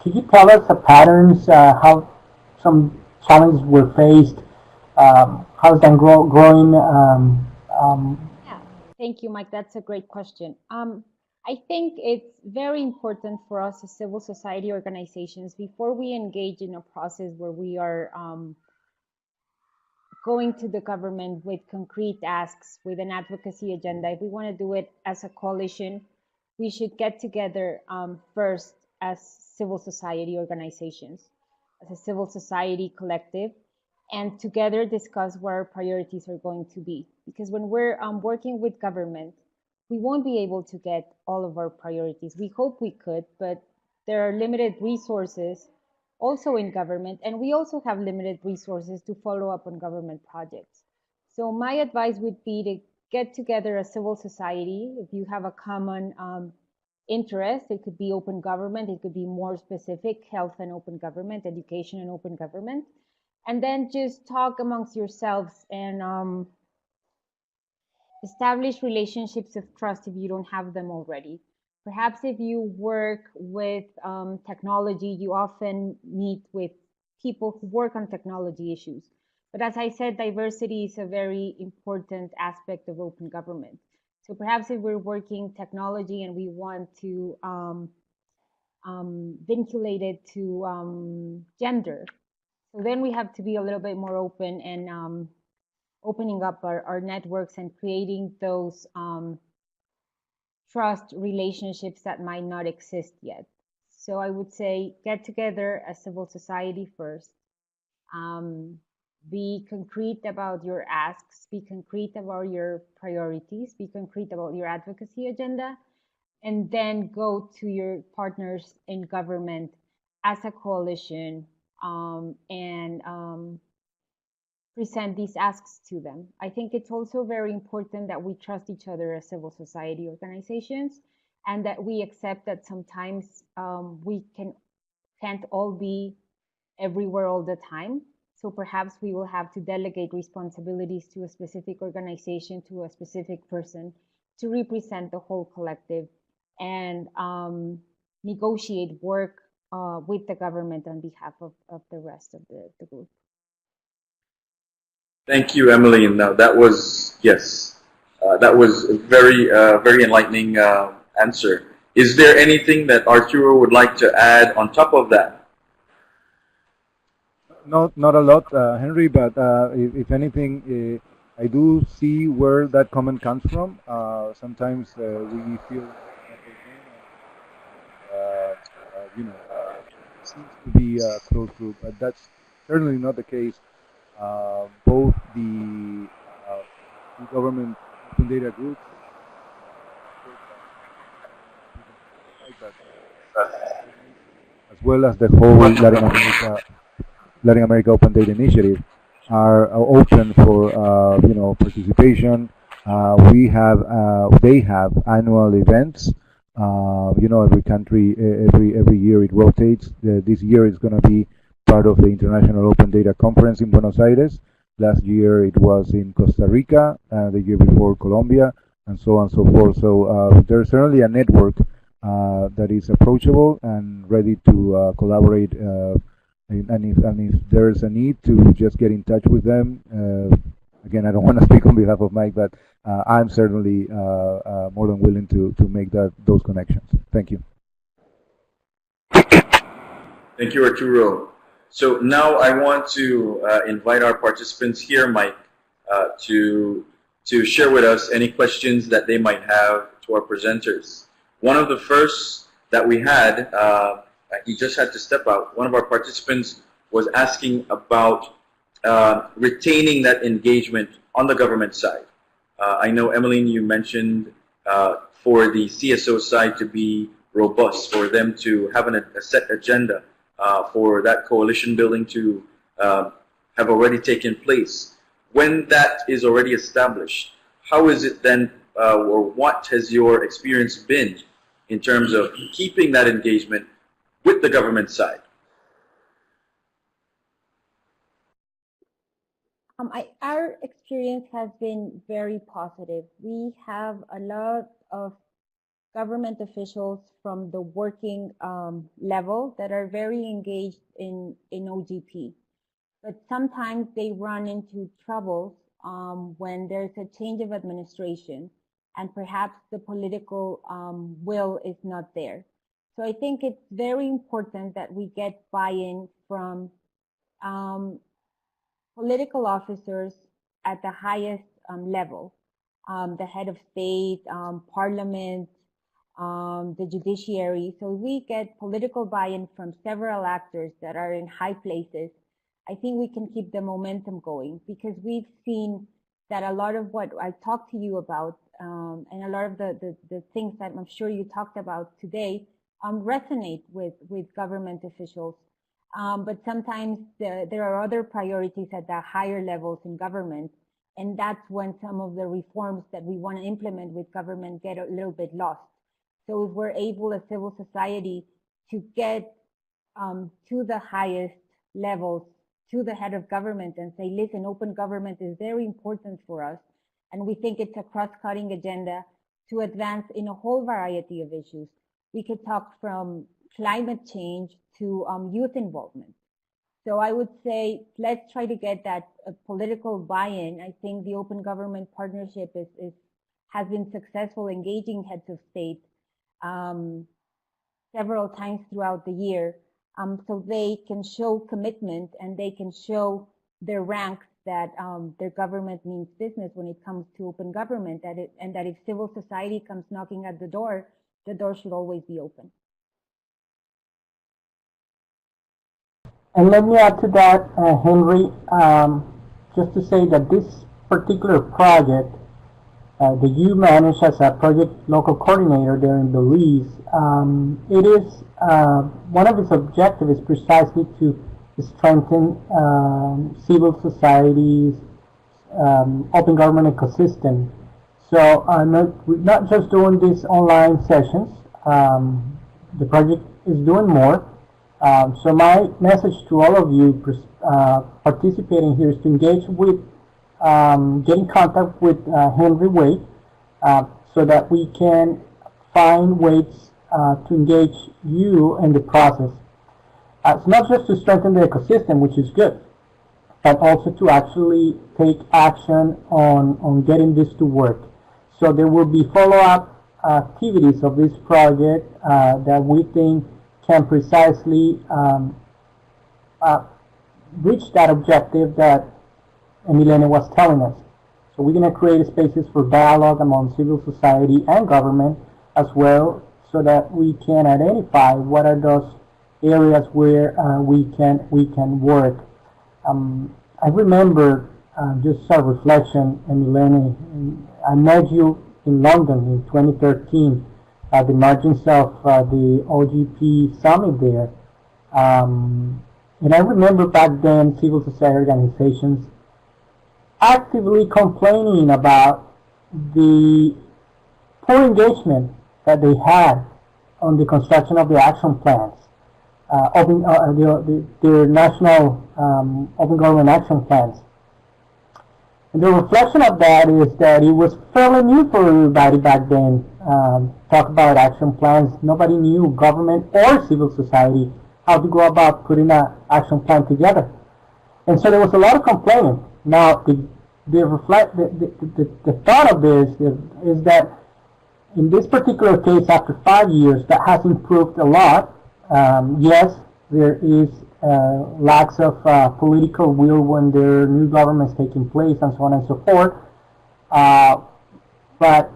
Could you tell us the patterns, how some challenges were faced, how's that growing? Yeah, thank you, Mike. That's a great question. I think it's very important for us as civil society organizations, before we engage in a process where we are going to the government with concrete asks, with an advocacy agenda. If we want to do it as a coalition, we should get together first as civil society organizations, as a civil society collective, and together discuss what our priorities are going to be. Because when we're working with government, we won't be able to get all of our priorities. We hope we could, but there are limited resources also in government, and we also have limited resources to follow up on government projects. So my advice would be to get together a civil society. If you have a common interest, it could be open government, it could be more specific, health and open government, education and open government, and then just talk amongst yourselves and establish relationships of trust if you don't have them already. Perhaps if you work with technology, you often meet with people who work on technology issues. But as I said, diversity is a very important aspect of open government. So perhaps if we're working technology and we want to vinculate it to gender, so then we have to be a little bit more open and opening up our networks and creating those trust relationships that might not exist yet. So I would say get together as civil society first. Be concrete about your asks, be concrete about your priorities, be concrete about your advocacy agenda, and then go to your partners in government as a coalition and present these asks to them. I think it's also very important that we trust each other as civil society organizations, and that we accept that sometimes we can't all be everywhere all the time. So perhaps we will have to delegate responsibilities to a specific organization, to a specific person, to represent the whole collective and negotiate work with the government on behalf of the rest of the group. Thank you, Emilene. Now that was, yes, that was a very enlightening answer. Is there anything that Arturo would like to add on top of that? Not a lot, Henry, but if anything, I do see where that comment comes from. Sometimes we feel it seems to be a closed group, but that's certainly not the case. Both the government open data group as well as the whole Latin America Open Data Initiative are open for participation. They have annual events. Every country every year it rotates. This year is going to be part of the International Open Data Conference in Buenos Aires. Last year it was in Costa Rica, the year before Colombia, and so on and so forth. So there's certainly a network that is approachable and ready to collaborate. And if there's a need to just get in touch with them, again, I don't want to speak on behalf of Mike, but I'm certainly more than willing to make those connections. Thank you. Thank you, Arturo. So now I want to invite our participants here, Mike, to share with us any questions that they might have to our presenters. One of the first that we had, he just had to step out. One of our participants was asking about retaining that engagement on the government side. I know, Emilene, you mentioned for the CSO side to be robust, for them to have a set agenda, for that coalition building to have already taken place. When that is already established, how is it then, or what has your experience been in terms of keeping that engagement with the government side? Our experience has been very positive. We have a lot of government officials from the working level that are very engaged in OGP. But sometimes they run into troubles when there's a change of administration and perhaps the political will is not there. So I think it's very important that we get buy-in from political officers at the highest level, the head of state, parliament, the judiciary. So we get political buy-in from several actors that are in high places. I think we can keep the momentum going, because we've seen that a lot of what I talked to you about and a lot of the things that I'm sure you talked about today resonate with government officials. But sometimes there are other priorities at the higher levels in government, and that's when some of the reforms that we want to implement with government get a little bit lost. So if we're able as civil society to get to the highest levels, to the head of government and say, listen, open government is very important for us, and we think it's a cross-cutting agenda to advance in a whole variety of issues. We could talk from climate change to youth involvement. So I would say, let's try to get that political buy-in. I think the Open Government Partnership has been successful engaging heads of state several times throughout the year, so they can show commitment and they can show their ranks that their government means business when it comes to open government, and that if civil society comes knocking at the door should always be open. And let me add to that, Henry, just to say that this particular project that you manage as a project local coordinator there in Belize, it is one of its objectives is precisely to strengthen civil society's open government ecosystem. So we're not just doing these online sessions. The project is doing more. So my message to all of you participating here is to engage with, get in contact with Henry Wade so that we can find ways to engage you in the process. It's not just to strengthen the ecosystem, which is good, but also to actually take action on getting this to work. So there will be follow-up activities of this project that we think can precisely reach that objective that Emilene was telling us. So we're going to create spaces for dialogue among civil society and government as well, so that we can identify what are those areas where we can work. I remember just a reflection, Emilene. I met you in London in 2013 at the margins of the OGP summit there. And I remember back then civil society organizations actively complaining about the poor engagement that they had on the construction of the action plans, their national open government action plans. And the reflection of that is that it was fairly new for everybody back then. Talk about action plans. Nobody knew, government or civil society, how to go about putting an action plan together. And so there was a lot of complaining. Now, the thought of this is that in this particular case, after 5 years, that has improved a lot. Yes, there is lacks of political will when there are new governments taking place and so on and so forth. But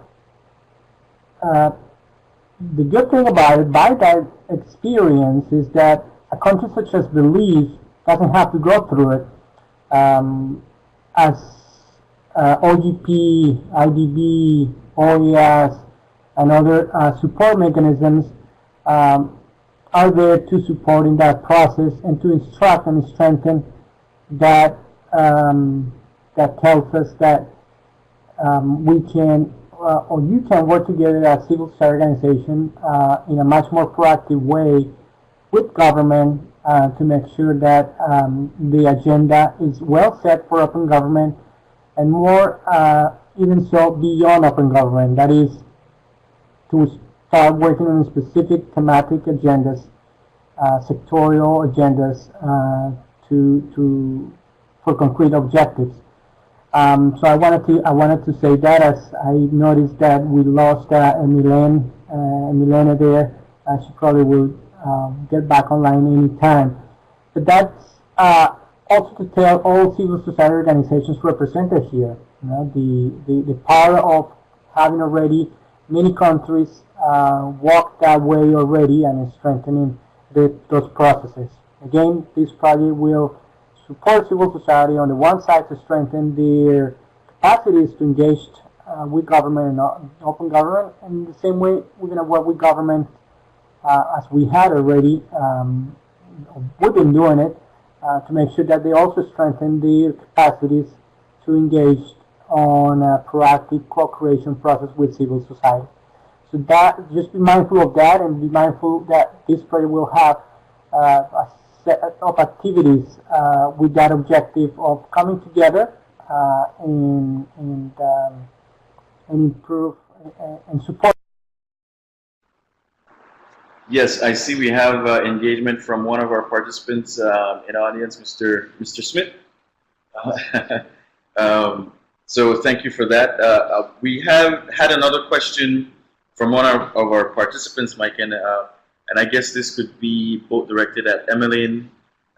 the good thing about it, by that experience, is that a country such as Belize doesn't have to go through it as OGP, IDB, OES, and other support mechanisms are there to support in that process and to instruct and strengthen that that tells us that we can or you can work together as civil society organization in a much more proactive way with government to make sure that the agenda is well set for open government, and more even so beyond open government. That is to start working on specific thematic agendas, sectorial agendas for concrete objectives. So I wanted to say that, as I noticed that we lost Emilene there. She probably will get back online anytime. But that's also to tell all civil society organizations represented here. You know, the power of having already many countries walk that way already and strengthening those processes. Again, this project will support civil society on the one side to strengthen their capacities to engage with government and open government, and in the same way we're going to work with government as we had already. We've been doing it to make sure that they also strengthen their capacities to engage on a proactive co-creation process with civil society. So that, just be mindful of that, and be mindful that this project will have a set of activities with that objective of coming together and improve and support. Yes, I see we have engagement from one of our participants in the audience, Mr. Smith. So thank you for that. We have had another question from one of our participants, Mike, and I guess this could be both directed at Emilene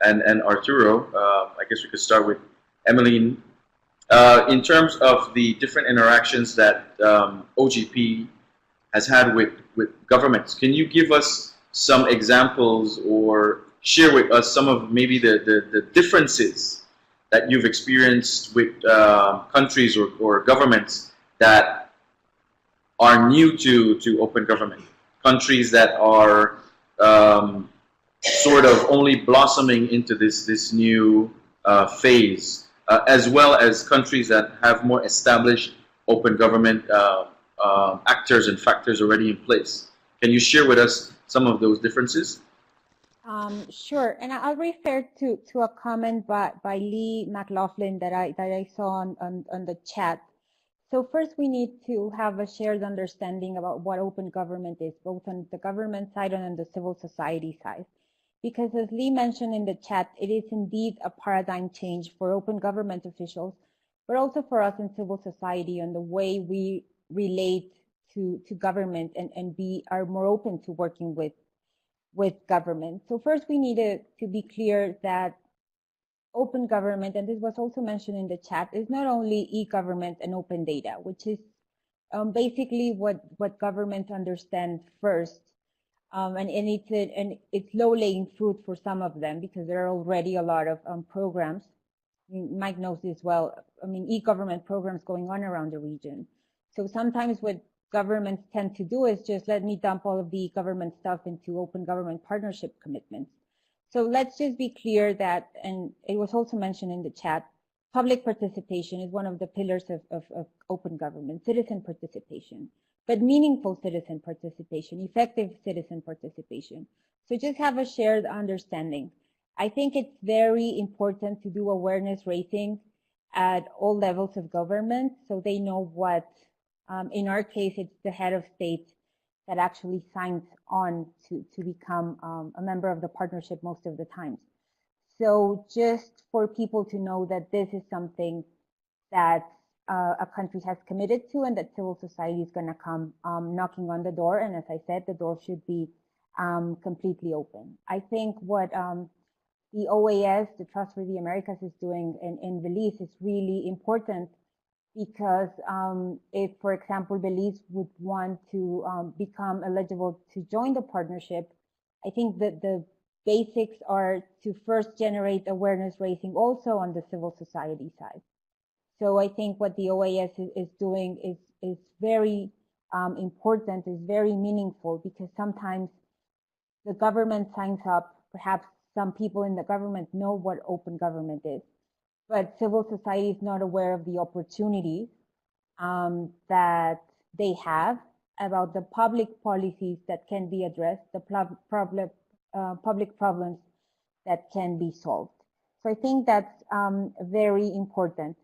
and Arturo. I guess we could start with Emilene. In terms of the different interactions that OGP has had with governments, can you give us some examples or share with us some of maybe the differences that you've experienced with countries or governments that are new to open government, countries that are sort of only blossoming into this new phase, as well as countries that have more established open government actors and factors already in place. Can you share with us some of those differences? Sure, and I'll refer to a comment by Lee McLaughlin that I saw on the chat. So first we need to have a shared understanding about what open government is, both on the government side and on the civil society side. Because as Lee mentioned in the chat, it is indeed a paradigm change for open government officials, but also for us in civil society on the way we relate to government and are more open to working with government. So first we needed to be clear that open government, and this was also mentioned in the chat, is not only e-government and open data, which is basically what governments understand first. And it's low-lying fruit for some of them because there are already a lot of programs. Mike knows this well. I mean, e-government programs going on around the region. So sometimes what governments tend to do is just let me dump all of the government stuff into open government partnership commitments. So let's just be clear that, and it was also mentioned in the chat, public participation is one of the pillars of open government, citizen participation, but meaningful citizen participation, effective citizen participation. So just have a shared understanding. I think it's very important to do awareness raising at all levels of government so they know what, in our case, it's the head of state that actually signs on to become a member of the partnership most of the times. So just for people to know that this is something that a country has committed to and that civil society is going to come knocking on the door. And as I said, the door should be completely open. I think what the OAS, the Trust for the Americas, is doing in Belize is really important because if, for example, Belize would want to become eligible to join the partnership, I think that the basics are to first generate awareness raising also on the civil society side. So I think what the OAS is doing is very important, is very meaningful, because sometimes the government signs up, perhaps some people in the government know what open government is, but civil society is not aware of the opportunities that they have, about the public policies that can be addressed, the public problems that can be solved. So I think that's very important.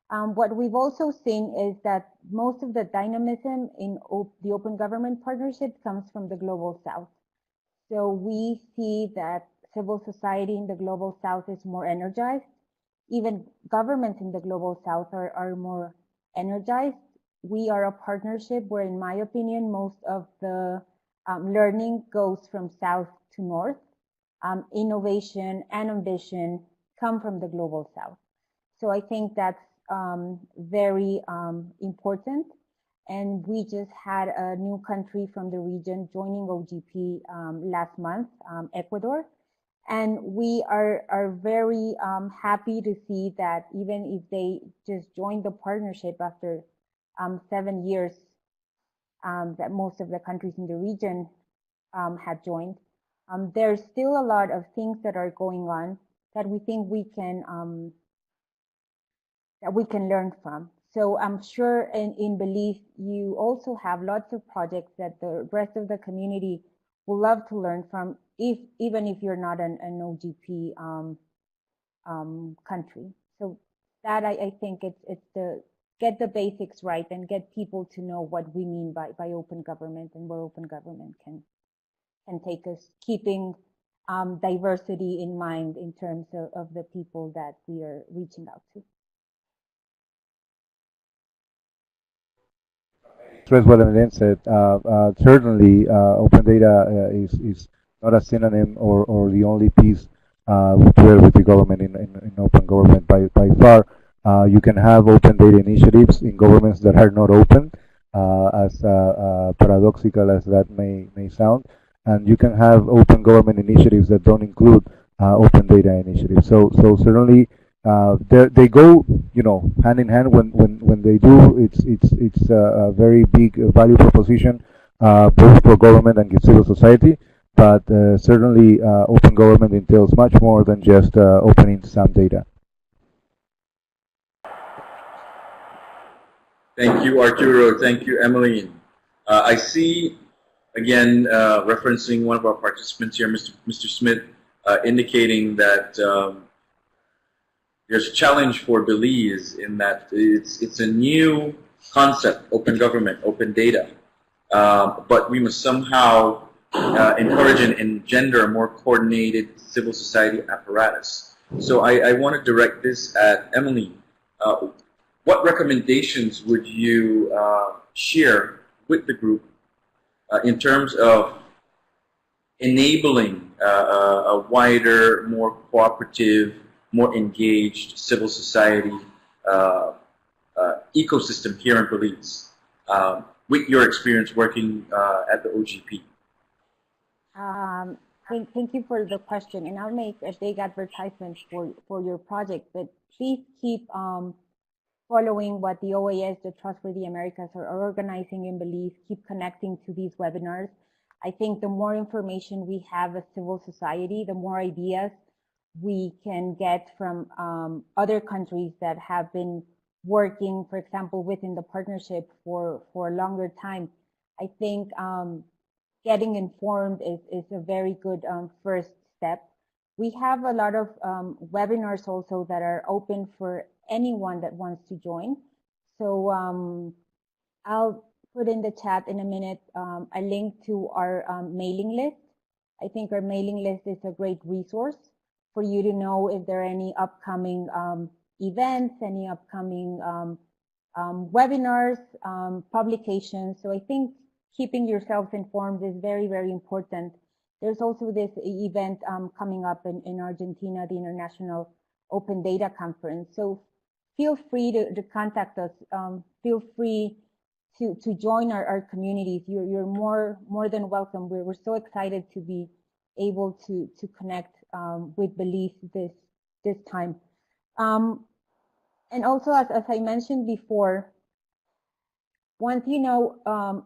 What we've also seen is that most of the dynamism in the Open Government Partnership comes from the Global South. So we see that civil society in the Global South is more energized. Even governments in the Global South are more energized. We are a partnership where, in my opinion, most of the learning goes from south to north. Innovation and ambition come from the Global South. So I think that's very important. And we just had a new country from the region joining OGP last month, Ecuador. And we are very happy to see that even if they just joined the partnership after 7 years that most of the countries in the region had joined, there's still a lot of things that are going on that we think we can learn from. So I'm sure in Belize you also have lots of projects that the rest of the community will love to learn from, even if you're not an OGP country. So that I think it's the get the basics right and get people to know what we mean by open government and where open government can take us, keeping diversity in mind in terms of the people that we are reaching out to. Stress what Emilene said. Certainly, open data is not a synonym or the only piece we share with the government in open government by far. You can have open data initiatives in governments that are not open, as paradoxical as that may sound, and you can have open government initiatives that don't include open data initiatives. So certainly they go, hand in hand. When they do, it's a very big value proposition, both for government and civil society. But certainly, open government entails much more than just opening some data. Thank you, Arturo. Thank you, Emilene. I see, again, referencing one of our participants here, Mr. Smith, indicating that there's a challenge for Belize in that it's a new concept, open government, open data, but we must somehow encourage and engender a more coordinated civil society apparatus. So I want to direct this at Emilene. What recommendations would you share with the group in terms of enabling a wider, more cooperative, more engaged civil society ecosystem here in Belize, with your experience working at the OGP? Thank you for the question, and I'll make a big advertisement for your project, but please keep following what the OAS, the Trustworthy Americas, are organizing in Belize. Keep connecting to these webinars. I think the more information we have as civil society, the more ideas we can get from other countries that have been working, for example, within the partnership for a longer time. I think getting informed is a very good first step. We have a lot of webinars also that are open for anyone that wants to join. So I'll put in the chat in a minute a link to our mailing list. I think our mailing list is a great resource for you to know if there are any upcoming events, any upcoming webinars, publications. So I think keeping yourself informed is very, very important. There's also this event coming up in Argentina, the International Open Data Conference. So feel free to contact us. Feel free to join our communities. You're more than welcome. We're so excited to be able to connect with Belize this time. And also, as I mentioned before, once you know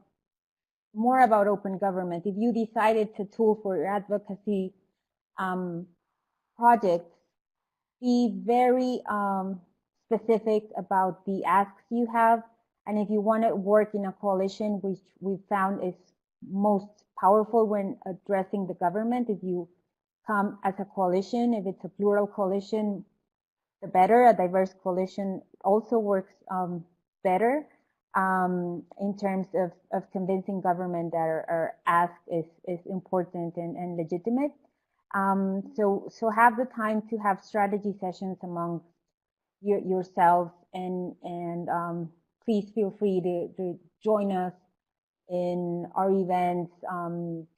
more about open government, if you decided to tool for your advocacy projects, be very specific about the asks you have And if you want to work in a coalition, which we found is most powerful when addressing the government, if you come as a coalition, if it's a plural coalition, the better. A diverse coalition also works better in terms of convincing government that our ask is important and legitimate. So have the time to have strategy sessions among yourselves, and please feel free to join us in our events,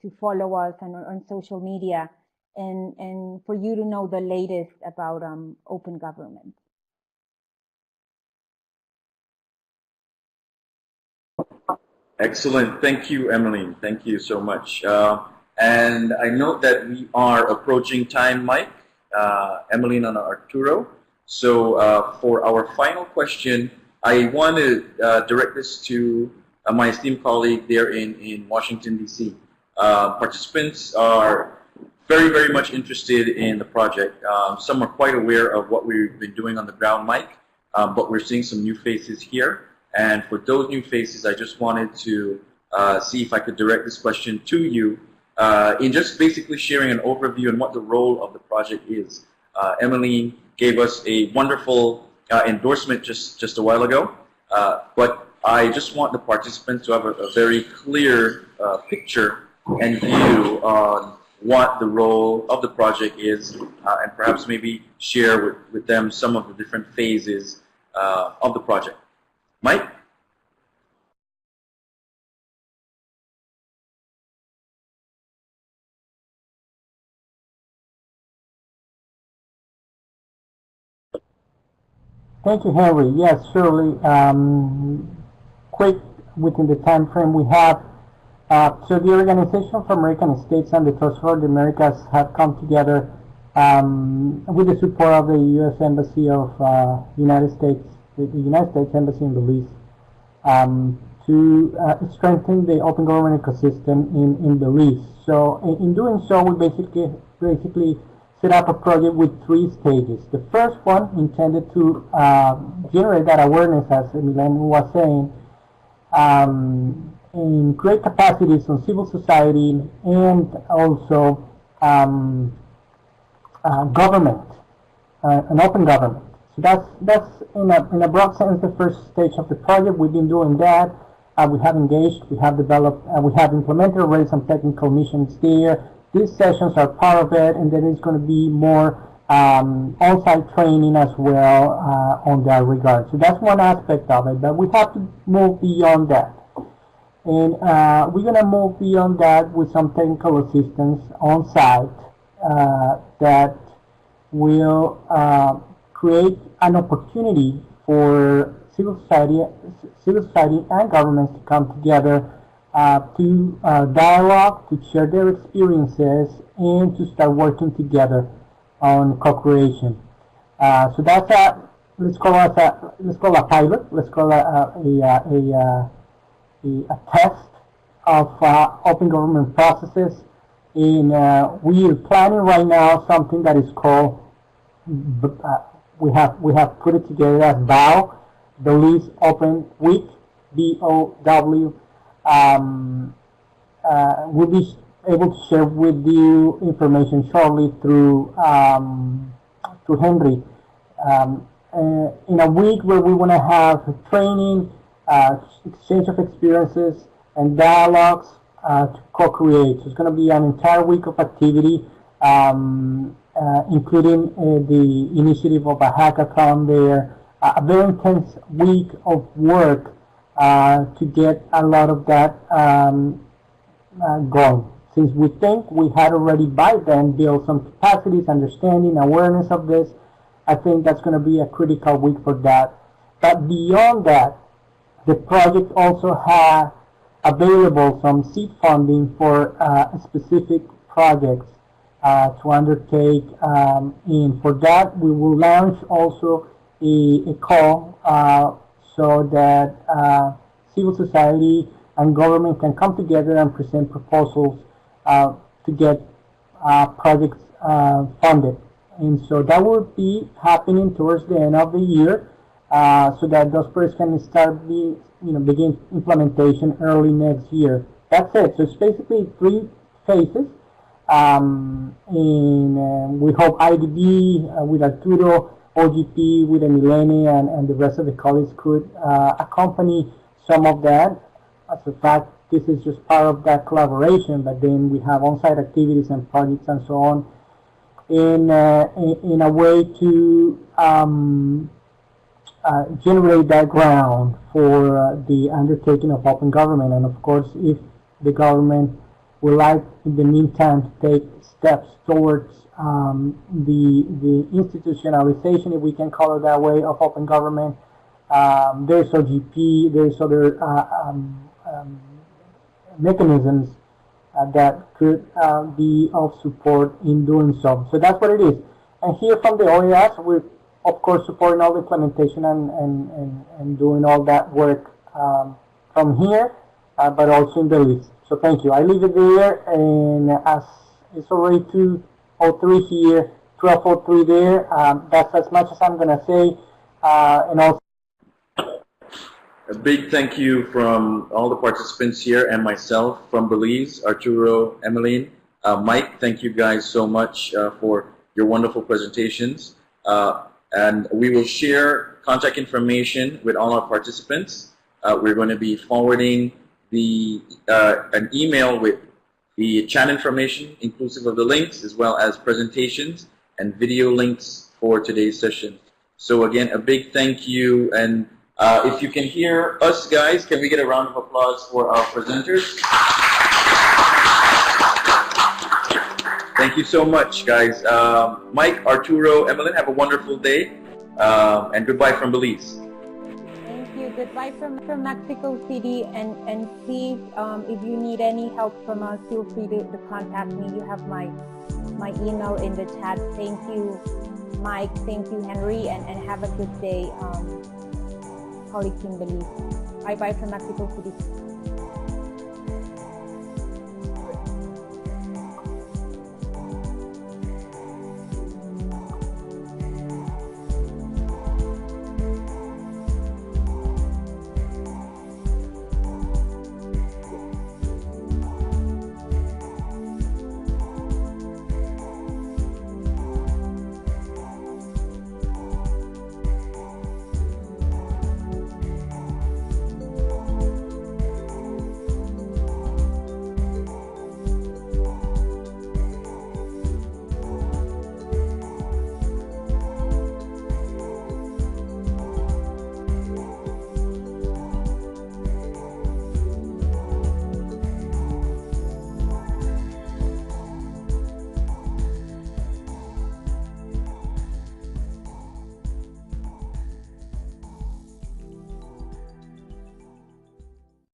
to follow us on social media, and for you to know the latest about open government. Excellent. Thank you, Emilene. Thank you so much. And I note that we are approaching time, Mike, Emilene, and Arturo. So for our final question, I want to direct this to my esteemed colleague there in Washington, D.C. Participants are very, very much interested in the project. Some are quite aware of what we've been doing on the ground, Mike, but we're seeing some new faces here. And for those new faces, I just wanted to see if I could direct this question to you in just basically sharing an overview on what the role of the project is. Emilene gave us a wonderful endorsement just a while ago, but I just want the participants to have a very clear picture and view on what the role of the project is, and perhaps maybe share with them some of the different phases of the project. Mike? Thank you, Henry. Yes, surely. Quick, within the time frame we have. So the Organization for American States and the Trust for the Americas have come together with the support of the U.S. Embassy of United States, the United States Embassy in Belize, to strengthen the open government ecosystem in Belize. So in doing so, we basically set up a project with 3 stages. The first one intended to generate that awareness, as Emilene was saying, in great capacities on civil society and also government, an open government. So that's in a broad sense the first stage of the project. We've been doing that. We have engaged, we have developed, we have implemented already some technical missions there. These sessions are part of it, and there is going to be more on-site training as well on that regard. So that's one aspect of it, but we have to move beyond that. And we're going to move beyond that with some technical assistance on-site that will create an opportunity for civil society and governments to come together to dialogue, to share their experiences, and to start working together on co-creation. So that's let's call a pilot. Let's call a test of open government processes. And we are planning right now something that is called we have put it together as BOW, Belize Open Week, BOW. We'll be able to share with you information shortly through Henry. In a week where we want to have training, exchange of experiences, and dialogues to co-create. So it's going to be an entire week of activity, including the initiative of a hackathon there, a very intense week of work to get a lot of that going. Since we think we had already by then built some capacities, understanding, awareness of this, I think that's going to be a critical week for that. But beyond that, the project also has available some seed funding for specific projects to undertake. And for that, we will launch also a call so that civil society and government can come together and present proposals to get projects funded. And so that will be happening towards the end of the year. so that those projects can start begin implementation early next year. That's it. So it's basically 3 phases. And we hope IDB with Arturo, OGP with Emilene, and the rest of the colleagues could accompany some of that. As a fact, this is just part of that collaboration, but then we have on-site activities and projects and so on in a way to generate that ground for the undertaking of open government. And of course, if the government would like in the meantime to take steps towards the institutionalization, if we can call it that way, of open government, there's OGP, there's other mechanisms that could be of support in doing so. So that's what it is. And here from the OAS, we're of course supporting all the implementation and doing all that work from here, but also in Belize. So thank you. I leave it there, and as it's already 2:03 here, 12:03 there. That's as much as I'm gonna say, and also. A big thank you from all the participants here and myself from Belize, Arturo, Emilene. Mike, thank you guys so much for your wonderful presentations. And we will share contact information with all our participants. We're going to be forwarding an email with the chat information, inclusive of the links, as well as presentations and video links for today's session. So again, a big thank you. And if you can hear us, guys, can we get a round of applause for our presenters? Thank you so much, guys. Mike, Arturo, Emilene, have a wonderful day. And goodbye from Belize. Thank you. Goodbye from Mexico City. And please, if you need any help from us, feel free to contact me. You have my email in the chat. Thank you, Mike. Thank you, Henry. And have a good day, colleagues in Belize. Bye-bye from Mexico City.